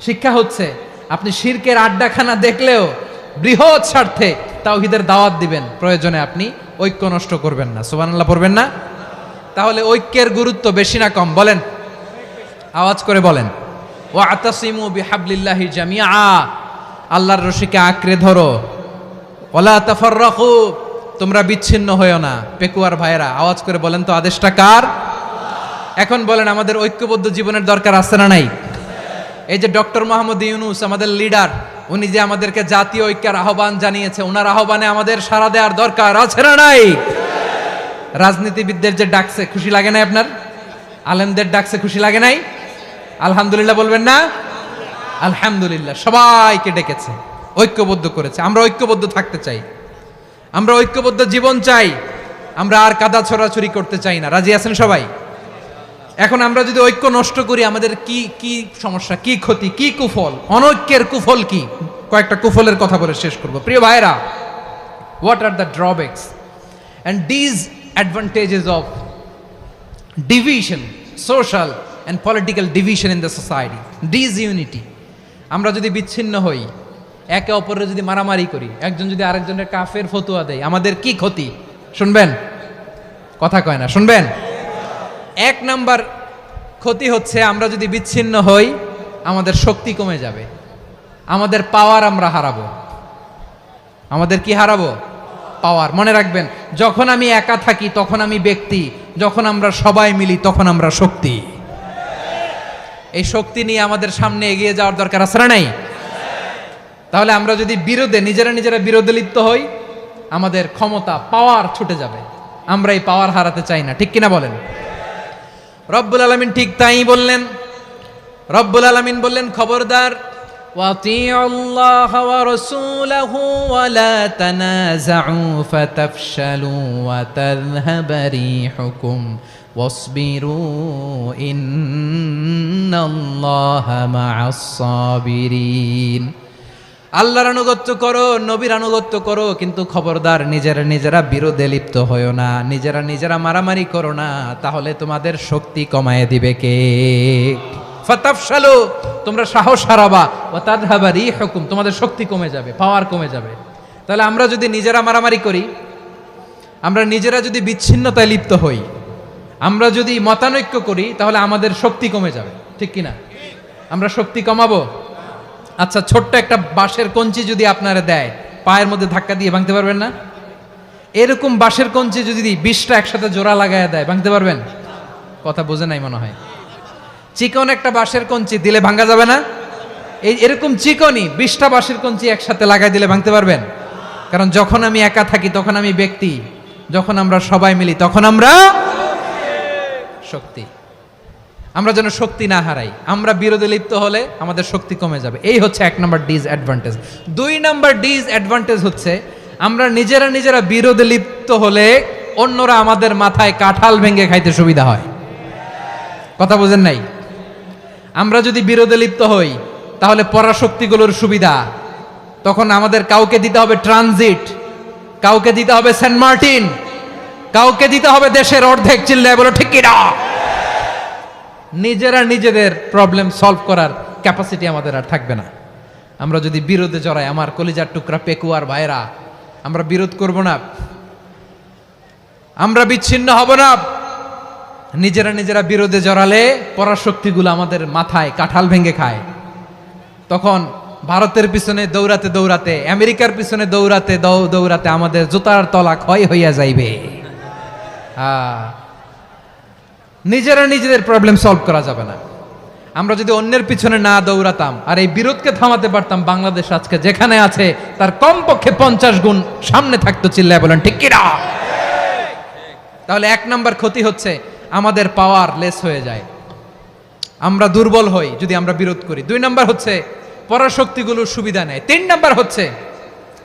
শিক্ষা হচ্ছে আপনি শিরকের আড্ডাখানা দেখলেও বৃহৎ স্বার্থে তাওহীদের দাওয়াত দিবেন, প্রয়োজনে আপনি ঐক্য নষ্ট করবেন না। সুবহানাল্লাহ পড়বেন না? তাহলে ঐক্যের গুরুত্ব বেশি না কম? বলেন, আওয়াজ করে বলেন। ওয়াতাসিমু বিহাবলিল্লাহি জামিআ, আল্লাহর রশিকে আঁকড়ে ধরো। ওয়ালা তাফাররাকু, তোমরা বিচ্ছিন্ন হয়ো না। পেকুয়ার ভাইরা আওয়াজ করে বলেন তো, আদেশটা কার? এখন বলেন আমাদের ঐক্যবদ্ধ জীবনের দরকার আছে না নাই? এই যে ডক্টর মোহাম্মদ ইউনূস আমাদের লিডার, উনি যে আমাদেরকে জাতীয় ঐক্যের আহ্বান জানিয়েছে, ওনার আহ্বানে আমাদের সাড়া দেওয়ার দরকার আছে না নাই? রাজনীতিবিদদের যে ডাকছে, খুশি লাগে নাই আপনার? আলেমদের ডাকছে, খুশি লাগে নাই? আলহামদুলিল্লাহ বলবেন না? আলহামদুলিল্লাহ। সবাইকে ডেকেছে, ঐক্যবদ্ধ করেছে। আমরা ঐক্যবদ্ধ থাকতে চাই, আমরা ঐক্যবদ্ধ জীবন চাই, আমরা আর কাদা ছড়াছড়ি করতে চাই না। রাজি আছেন সবাই? এখন আমরা যদি ঐক্য নষ্ট করি আমাদের কি কি সমস্যা, কি ক্ষতি, কি কুফল? অনৈক্যের কুফল কি? কয়েকটা কুফলের কথা বলে শেষ করব। প্রিয় ভাইরা, what are the drawbacks and disadvantages of division, social and political division in the society, disunity? আমরা যদি বিচ্ছিন্ন হই, একে অপরের যদি মারামারি করি, একজন যদি আরেকজনের কাফের ফতোয়া দেয়, আমাদের কি ক্ষতি? শুনবেন? কথা কয় না, শুনবেন? এক নাম্বার ক্ষতি হচ্ছে আমরা যদি বিচ্ছিন্ন হই আমাদের শক্তি কমে যাবে, আমাদের পাওয়ার আমরা হারাবো। আমাদের কি হারাবো? পাওয়ার। মনে রাখবেন, যখন আমি একা থাকি তখন আমি ব্যক্তি, যখন আমরা সবাই মিলি তখন আমরা শক্তি। এই শক্তি নিয়ে আমাদের সামনে এগিয়ে যাওয়ার দরকার আছে না নাই? তাহলে আমরা যদি বিরোধে নিজেরা বিরোধে লিপ্ত হই আমাদের ক্ষমতা, পাওয়ার ছুটে যাবে। আমরা এই পাওয়ার হারাতে চাই না, ঠিক কিনা বলেন? রব্বুল আলামিন ঠিক তাই বললেন। রব্বুল আলামিন বললেন, খবরদার, ওয়াতিউল্লাহ ওয়া রাসূলাহু ওয়া লা তানাযাউ ফাতাফশালু ওয়া তাযহাবা রিহুকুম ওয়াসবিরু ইন্নাল্লাহা মা'আস সাবিরিন। আল্লাহর আনুগত্য করো, নবীর আনুগত্য করো, কিন্তু খবরদার নিজেরা বিরোধে লিপ্ত হয়ো না, নিজেরা মারামারি করো না, তাহলে তোমাদের শক্তি কমায় দিবে কে? ফাতাফশালু, তোমরা সাহস হারাবা, ওয়া তাযহাবা রিহুকুম, তোমাদের শক্তি কমে যাবে, পাওয়ার কমে যাবে। তাহলে আমরা যদি নিজেরা মারামারি করি আমরা নিজেরা যদি বিচ্ছিন্নতায় লিপ্ত হই, আমরা যদি মতানৈক্য করি, তাহলে আমাদের শক্তি কমে যাবে, ঠিক কিনা? আমরা শক্তি কমাবো? আচ্ছা, ছোট্ট একটা বাঁশের কঞ্চি যদি আপনারা দেয়, পায়ের মধ্যে ধাক্কা দিয়ে ভাঙতে পারবেন না? এরকম বাঁশের কঞ্চি যদি 20টা একসাথে জোড়া লাগায় দেয়, ভাঙতে পারবেন? কথা বোঝে নাই মনে হয়। চিকন একটা বাঁশের কঞ্চি দিলে ভাঙা যাবে না? এরকম চিকনই 20টা বাঁশের কঞ্চি একসাথে লাগাই দিলে ভাঙতে পারবেন? কারণ যখন আমি একা থাকি তখন আমি ব্যক্তি, যখন আমরা সবাই মিলি তখন আমরা শক্তি। আমরা যেন শক্তি না হারাই। আমরা বিরোধে লিপ্ত হলে আমাদের শক্তি কমে যাবে। এই হচ্ছে 1 নম্বর ডিসঅ্যাডভান্টেজ। 2 নম্বর ডিসঅ্যাডভান্টেজ হচ্ছে আমরা নিজেরা বিরোধে লিপ্ত হলে অন্যরা আমাদের মাথায় কাঁঠাল ভেঙে খাইতে সুবিধা হয়। কথা বোঝেন নাই? আমরা যদি বিরোধে লিপ্ত হই তাহলে পরাশক্তিগুলোর সুবিধা, তখন আমাদের কাউকে দিতে হবে ট্রানজিট, কাউকে দিতে হবে সেন্ট মার্টিন, কাউকে দিতে হবে দেশের অর্ধেক। চিল্লায় বলো ঠিক কিনা? নিজেরা নিজেদের প্রবলেম সলভ করার ক্যাপাসিটি আমাদের আর থাকবে না। আমরা যদি বিরোধে জড়াই, আমার কলিজার টুকরা পেকুয়ার ভাইরা, আমরা বিরোধ করব না, আমরা বিচ্ছিন্ন হব না। নিজেরা বিরোধে জড়ালে পরাশক্তিগুলো আমাদের মাথায় কাঁঠাল ভেঙে খায়। তখন ভারতের পিছনে দৌড়াতে দৌড়াতে, আমেরিকার পিছনে দৌড়াতে দৌড়াতে আমাদের জুতার তলা ক্ষয় হইয়া যাইবে। নিজেরা নিজেদের প্রবলেম সলভ করা যাবে না। আমরা যদি অন্যের পিছনে না দৌড়াতাম আর এই বিরোধকে থামাতে পারতাম, বাংলাদেশ আজকে যেখানে আছে তার কমপক্ষে 50 গুণ সামনে থাকতো। চিল্লায় বলেন ঠিক কিনা? তাহলে 1 নম্বর ক্ষতি হচ্ছে আমাদের পাওয়ার লেস হয়ে যায়, আমরা দুর্বল হই যদি আমরা বিরোধ করি। 2 নম্বর হচ্ছে পরাশক্তিগুলোর সুবিধা নেয়। 3 নম্বর হচ্ছে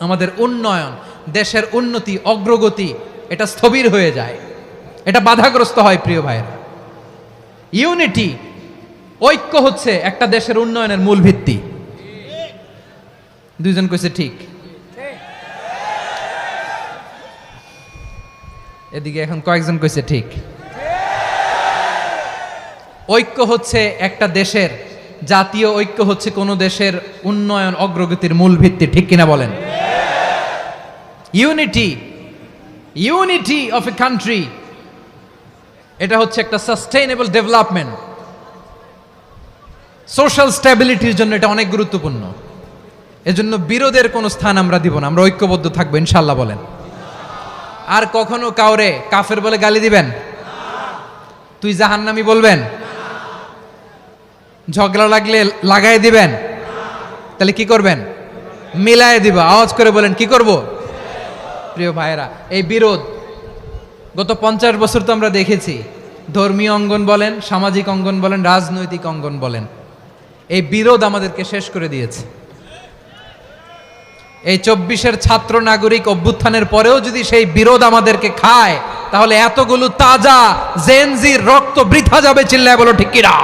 আমাদের উন্নয়ন, দেশের উন্নতি, অগ্রগতি, এটা স্থবির হয়ে যায়, এটা বাধাগ্রস্ত হয়। প্রিয় ভাইয়েরা, ইউনিটি, ঐক্য হচ্ছে একটা দেশের উন্নয়নের মূল ভিত্তি। 2 জন কইছে ঠিক। এদিকে এখন কয়েকজন কইছে ঠিক। ঐক্য হচ্ছে একটা দেশের, জাতীয় ঐক্য হচ্ছে কোন দেশের উন্নয়ন অগ্রগতির মূল ভিত্তি, ঠিক কিনা বলেন? ইউনিটি অফ এ কান্ট্রি, এটা হচ্ছে একটা সাস্টেইনেবল ডেভেলপমেন্ট, সোশ্যাল স্ট্যাবিলিটির জন্য এটা অনেক গুরুত্বপূর্ণ। এজন্য বিরোধের কোনো স্থান আমরা দিব না, আমরা ঐক্যবদ্ধ থাকবো ইনশাআল্লাহ বলেন। আর কখনো কাউরে কাফের বলে গালি দিবেন? তুই জাহান্নামী বলবেন? ঝগড়া লাগলে লাগাই দিবেন? তাহলে কি করবেন? মিলায় দিব। আওয়াজ করে বলেন কি করব? প্রিয় ভাইয়েরা, এই বিরোধ গত 50 বছর তো আমরা দেখেছি, ধর্মীয় অঙ্গন বলেন, সামাজিক অঙ্গন বলেন, রাজনৈতিক অঙ্গন বলেন, এই বিরোধ আমাদেরকে শেষ করে দিয়েছে। এই 24-এর ছাত্র নাগরিক অভ্যুত্থানের পরেও যদি সেই বিরোধ আমাদেরকে খায়, তাহলে এতগুলো তাজা জেনজির রক্ত বৃথা যাবে। চিল্লায় বলো ঠিক কিনা?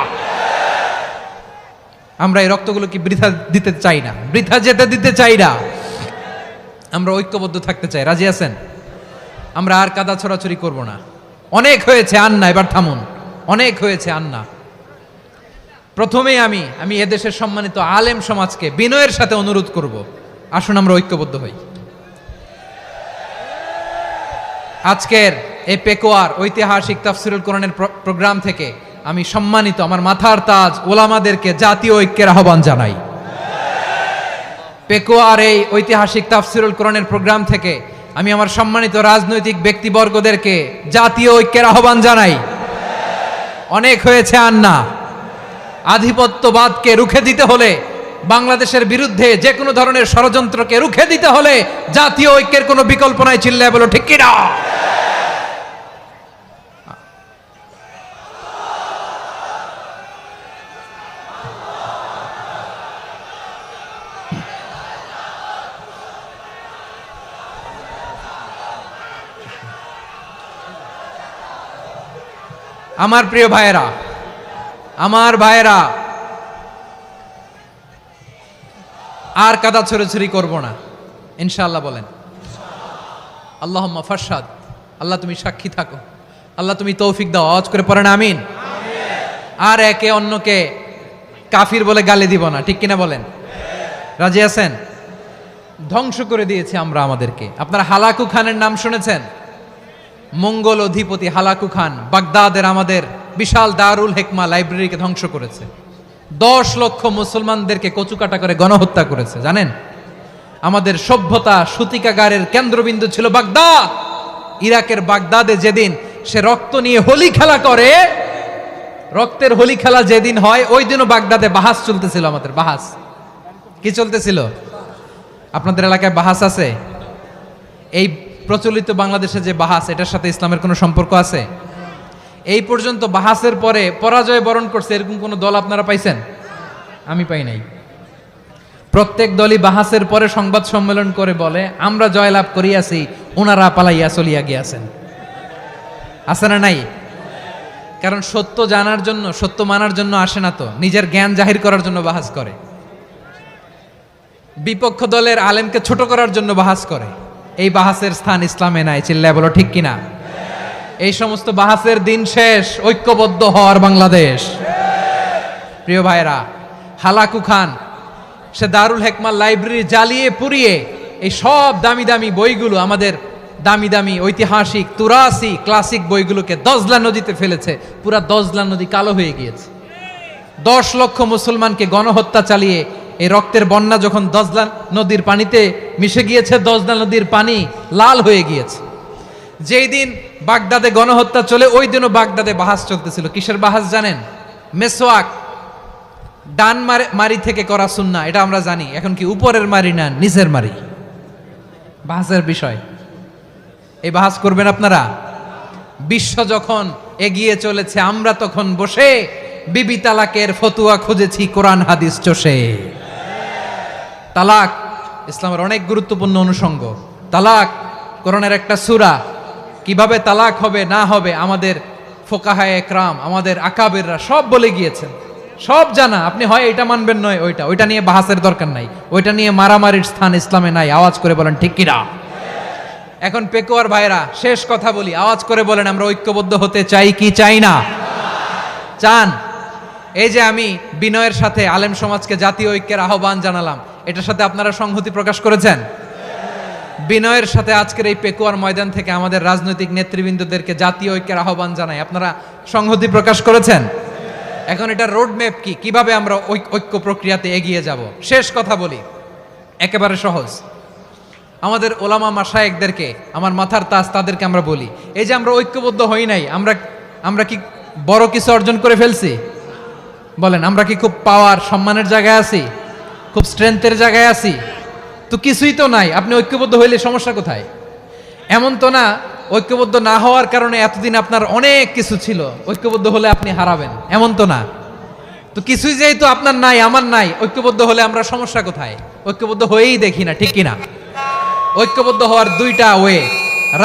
আমরা এই রক্তগুলো কি বৃথা দিতে চাই না, বৃথা যেতে দিতে চাই না। আমরা ঐক্যবদ্ধ থাকতে চাই। রাজি আছেন? আমরা আর কাদা ছড়াছড়ি করব না। অনেক হয়েছে আন্না, এবার থামুন। অনেক হয়েছে আন্না। প্রথমেই আমি এদেশের সম্মানিত আলেম সমাজকে বিনয়ের সাথে অনুরোধ করব, আসুন আমরা ঐক্যবদ্ধ হই। আজকের এই পেকুয়ার ঐতিহাসিক তাফসিরুল কোরআনের প্রোগ্রাম থেকে আমি সম্মানিত আমার মাথার তাজ ওলামাদেরকে জাতীয় ঐক্যের আহ্বান জানাই। পেকুয়ার এই ঐতিহাসিক তাফসিরুল কোরআনের প্রোগ্রাম থেকে আমি আমার সম্মানিত রাজনৈতিক ব্যক্তিবর্গদেরকে জাতীয় ঐক্যের আহ্বান জানাই। অনেক হয়েছে আন্না। আধিপত্যবাদকে রুখে দিতে হলে, বাংলাদেশের বিরুদ্ধে যে কোনো ধরনের ষড়যন্ত্রকে রুখে দিতে হলে জাতীয় ঐক্যের কোনো বিকল্প নাই। চিল্লায় বলো ঠিক কিনা? আমার প্রিয় ভাইয়েরা, আমার ভাইয়েরা, আর কাদা ছড়াছড়ি করব না ইনশাআল্লাহ বলেন। আল্লাহুম্মা ফাশহাদ, আল্লাহ তুমি সাক্ষী থাকো, আল্লাহ তুমি তৌফিক দাও। আওয়াজ করে পড়েন আমিন। আর একে অন্যকে কাফির বলে গালি দিব না, ঠিক কিনা বলেন? রাজি আছেন? ধ্বংস করে দিয়েছে আমরা আমাদেরকে। আপনারা হালাকু খানের নাম শুনেছেন? মঙ্গল অধিপতি হালাকু খান বাগদাদের আমাদের বিশাল দারুল হেকমা লাইব্রেরিকে ধ্বংস করেছে। 10 লক্ষ মুসলমানদেরকে কচুকাটা করে গণহত্যা করেছে। জানেন, আমাদের সভ্যতা সূতিকাগারের কেন্দ্রবিন্দু ছিল বাগদাদ। ইরাকের বাগদাদে যেদিন সে রক্ত নিয়ে হোলি খেলা করে, রক্তের হোলি খেলা যেদিন হয়, ওই দিনও বাগদাদে বাহাস চলতেছিল। আমাদের বাহাস কি চলতেছিল? আপনাদের এলাকায় বাহাস আছে? এই প্রচলিত বাংলাদেশে যে বাহাস, এটার সাথে ইসলামের কোনো সম্পর্ক আছে? এই পর্যন্ত বাহাসের পরে পরাজয় বরণ করছে এরকম কোন দল আপনারা পাইছেন? আমি পাই নাই। প্রত্যেক দলই বাহাসের পরে সংবাদ সম্মেলন করে বলে, আমরা জয়লাভ করিয়াছি, ওনারা পালাইয়া চলিয়া গিয়াছেন। আছে না নাই? কারণ সত্য জানার জন্য, সত্য মানার জন্য আসে না, তো নিজের জ্ঞান জাহির করার জন্য বাহাস করে। বিপক্ষ দলের আলেমকে ছোট করার জন্য বাহাস করে। এই বাহাসের স্থান ইসলামে নাই। চিল্লায় বলো ঠিক কিনা? এই সমস্ত বাহাসের দিন শেষ। ঐক্যবদ্ধ হওয়ার বাংলাদেশ। প্রিয় ভাইরা, হালাকু খান সে দারুল হেকমা লাইব্রেরি জ্বালিয়ে পুড়িয়ে এই সব দামি দামি বইগুলো, আমাদের দামি দামি ঐতিহাসিক তুরাসি ক্লাসিক বইগুলোকে দজলা নদীতে ফেলেছে। পুরা দজলা নদী কালো হয়ে গিয়েছে। 10 লক্ষ মুসলমানকে গণহত্যা চালিয়ে এই রক্তের বন্যা যখন দজলা নদীর পানিতে মিশে গিয়েছে, দজলা নদীর পানি লাল হয়ে গিয়েছে। যেই দিন বাগদাদে গণহত্যা চলে, ওই দিনও বাগদাদে বাহাস চলতেছিল। কিসের বাহাস জানেন? মেসওয়াক, ডান মারি থেকে করা সুন্নাহ, এটা আমরা জানি। এখন কি উপরের মারি না নিচের মারি? বাহাসের বিষয়। এই বাহাস করবেন আপনারা? বিশ্ব যখন এগিয়ে চলেছে, আমরা তখন বসে বিবি তালাকের ফতুয়া খুঁজেছি কোরআন হাদিস চষে। তালাক ইসলামের অনেক গুরুত্বপূর্ণ অনুষঙ্গ। তালাক কোরআনের একটা সূরা। কিভাবে তালাক হবে না হবে আমাদের ফোকাহায়ে একরাম, আমাদের আকাবেররা সব বলে গিয়েছেন, সব জানা। আপনি হয় এটা মানবেন, নয় ওইটা নিয়ে বাহাসের দরকার নাই। ওইটা নিয়ে মারামারির স্থান ইসলামে নাই। আওয়াজ করে বলেন ঠিক কিনা? এখন পেকুয়ার ভাইরা, শেষ কথা বলি, আওয়াজ করে বলেন আমরা ঐক্যবদ্ধ হতে চাই কি চাই না? চান? এই যে আমি বিনয়ের সাথে আলেম সমাজকে জাতীয় ঐক্যের আহ্বান জানালাম, এটার সাথে আপনারা সংহতি প্রকাশ করেছেন? বিনয়ের সাথে আজকের এই পেকুয়ার ময়দান থেকে আমাদের রাজনৈতিক নেতৃবৃন্দদেরকে জাতীয় ঐক্যের আহ্বান জানাই, আপনারা সংহতি প্রকাশ করেছেন? এখন এটা রোড ম্যাপ কি, কিভাবে আমরা ঐক্য প্রক্রিয়াতে এগিয়ে যাব? শেষ কথা বলি, একেবারে সহজ। আমাদের ওলামা মাশায়েখদেরকে, আমার মাথার তাজ, তাদেরকে আমরা বলি, এই যে আমরা ঐক্যবদ্ধ হই নাই, আমরা কি বড় কিছু অর্জন করে ফেলছি? বলেন, আমরা কি খুব পাওয়ার সম্মানের জায়গায় আছি? খুব স্ট্রেংথের জায়গায় আছি? তো কিছুই তো নাই। আপনি ঐক্যবদ্ধ হইলে সমস্যা কোথায়? এমন তো না ঐক্যবদ্ধ না হওয়ার কারণে এতদিন আপনার অনেক কিছু ছিল, ঐক্যবদ্ধ হলে আপনি হারাবেন, এমন তো না। তো কিছুই যেহেতু আপনার নাই, আমার নাই, ঐক্যবদ্ধ হলে আমরা সমস্যা কোথায়? ঐক্যবদ্ধ হয়েই দেখি না, ঠিক কিনা? ঐক্যবদ্ধ হওয়ার দুইটা ওয়ে।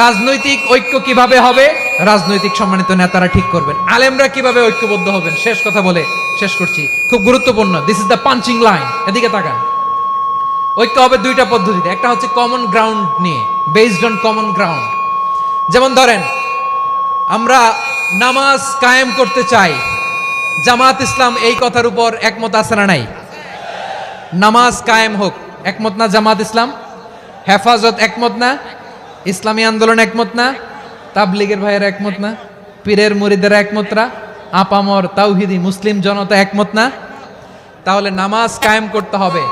রাজনৈতিক ঐক্য কিভাবে হবে? রাজনৈতিক সম্মানিত নেতারা ঠিক করবেন। আলেমরা কিভাবে ঐক্যবদ্ধ হবেন? শেষ কথা বলে শেষ করছি, খুব গুরুত্বপূর্ণ। This is the punching line. এদিকে তাকান। ঐক্য হবে দুইটা পদ্ধতিতে। একটা হচ্ছে কমন গ্রাউন্ড নিয়ে, বেসড অন কমন গ্রাউন্ড। যেমন ধরেন, আমরা নামাজ কায়েম করতে চাই, জামাত ইসলাম এই কথার উপর একমত আছে না নাই? নামাজ কায়েম হোক, একমত না জামাত ইসলাম? হেফাজত একমত না? ইসলামী আন্দোলন একমত না? তাবলিগের ভাইয়েরা একমত না? পীরের মুরিদেরা একমত না? আপামর তাওহিদি মুসলিম জনতা একমত না? তাহলে নামাজ কায়েম করতে হবে,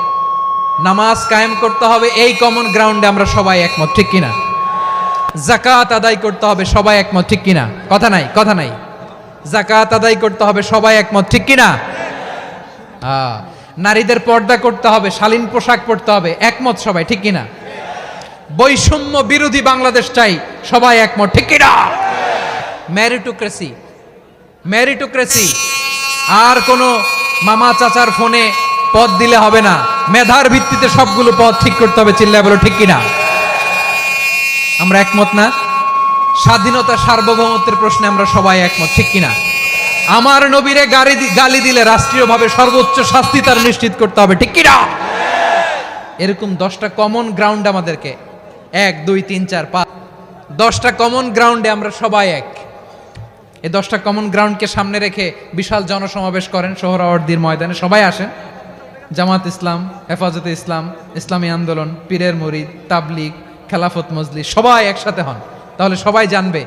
নামাজ কায়েম করতে হবে এই কমন গ্রাউন্ডে আমরা সবাই একমত, ঠিক কিনা? যাকাত আদায় করতে হবে, সবাই একমত, ঠিক কিনা? কথা নাই, কথা নাই। যাকাত আদায় করতে হবে, সবাই একমত, ঠিক কিনা? নারীদের পর্দা করতে হবে, শালীন পোশাক পরতে হবে, একমত সবাই, ঠিক কিনা? বৈষম্য বিরোধী বাংলাদেশ চাই, সবাই একমত, ঠিক কিনা? মেরিটোক্রেসি, মেরিটোক্রেসি, আর কোনো মামা চাচার ফোনে পদ দিলে হবে না, মেধার ভিত্তিতে সবগুলো পদ ঠিক করতে হবে। চিল্লায় বলো ঠিক কিনা? আমরা একমত না? স্বাধীনতা সার্বভৌমত্বের প্রশ্নে আমরা সবাই একমত, ঠিক কিনা? আমার নবীরে গালি দিলে রাষ্ট্রীয়ভাবে সর্বোচ্চ শাস্তি তার নিশ্চিত করতে হবে, ঠিক কিনা? এরকম 10টা কমন গ্রাউন্ড আমাদেরকে, 1 2 3 4 5, 10টা কমন গ্রাউন্ডে আমরা সবাই এক। এই 10টা কমন গ্রাউন্ডকে সামনে রেখে বিশাল জনসমাবেশ করেন সোহরাওয়ার্দীর ময়দানে, সবাই আসেন। জামাত ইসলাম, হেফাজতে ইসলাম, ইসলামী আন্দোলন, পীরের মুরিদ, তাবলিগ, খেলাফত মজলিস, সবাই একসাথে হন। তাহলে সবাই জানবে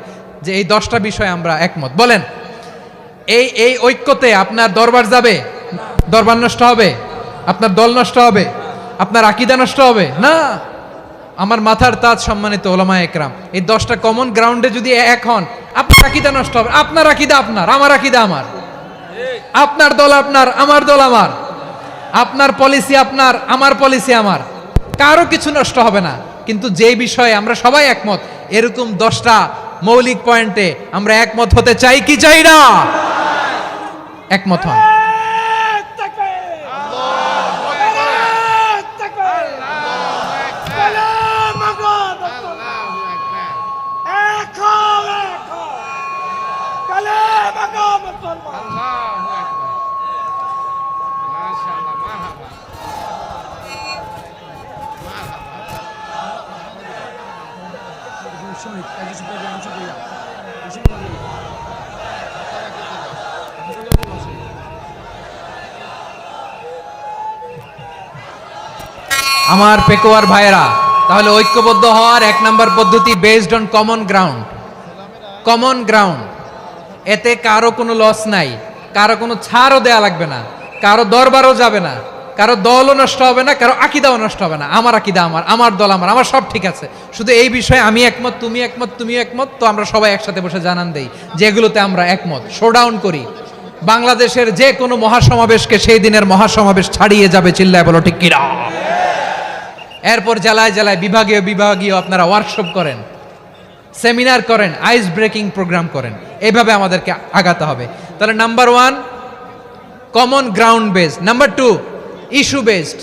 যে এই 10টা বিষয়ে আমরা একমত। বলেন, এই ঐক্যতে আপনার দরবার যাবে? দরবার নষ্ট হবে? আপনার দল নষ্ট হবে? আপনার আকীদা নষ্ট হবে? না। আমার মাথার তাজ সম্মানিত ওলামায়ে একরাম, এই 10টা কমন গ্রাউন্ডে যদি এক হন, আপনার আকীদা নষ্ট হবে? আপনার আকীদা আপনার, আমার আকীদা আমার, আপনার দল আপনার, আমার দল আমার, আপনার পলিসি আপনার, আমার পলিসি আমার, কারো কিছু নষ্ট হবে না। কিন্তু যে বিষয়ে আমরা সবাই একমত, এরকম 10টা মৌলিক পয়েন্টে আমরা একমত হতে চাই কি চাই না? একমত হন। আমার পেকোয়ার ভাইয়েরা, তাহলে ঐক্যবদ্ধ হওয়ার 1 নাম্বার পদ্ধতি based on common ground. Common ground, এতে কারো কোনো লস নাই, কারো কোনো ছাড়ও দেয়া লাগবে না, কারো দরবারও যাবে না, কারো দলও নষ্ট হবে না, কারো আকীদাও নষ্ট হবে না। আমার আকীদা আমার, আমার দল আমার, আমার সব ঠিক আছে। শুধু এই বিষয়ে আমি একমত, তুমি একমত, তুমিও একমত, তো আমরা সবাই একসাথে বসে জানান দেই যে এগুলোতে আমরা একমত। শোডাউন করি। বাংলাদেশের যে কোনো মহাসমাবেশকে সেই দিনের মহাসমাবেশ ছাড়িয়ে যাবে। চিল্লায় বলো ঠিক কিনা? এরপর জেলায় জেলায় বিভাগীয় বিভাগীয় আপনারা ওয়ার্কশপ করেন, সেমিনার করেন, আইস ব্রেকিং প্রোগ্রাম করেন। এইভাবে আমাদেরকে আগাতে হবে। তাহলে number 1 common ground based, number 2 issue based,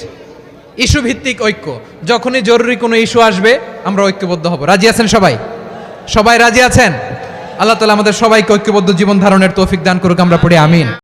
issue ভিত্তিক ঐক্য। যখনই জরুরি কোনো ইস্যু আসবে আমরা ঐক্যবদ্ধ হব। রাজি আছেন সবাই? সবাই রাজি আছেন? আল্লাহ তাআলা আমাদের সবাইকে ঐক্যবদ্ধ জীবন ধারণের তৌফিক দান করুক। আমরা পড়ি আমিন।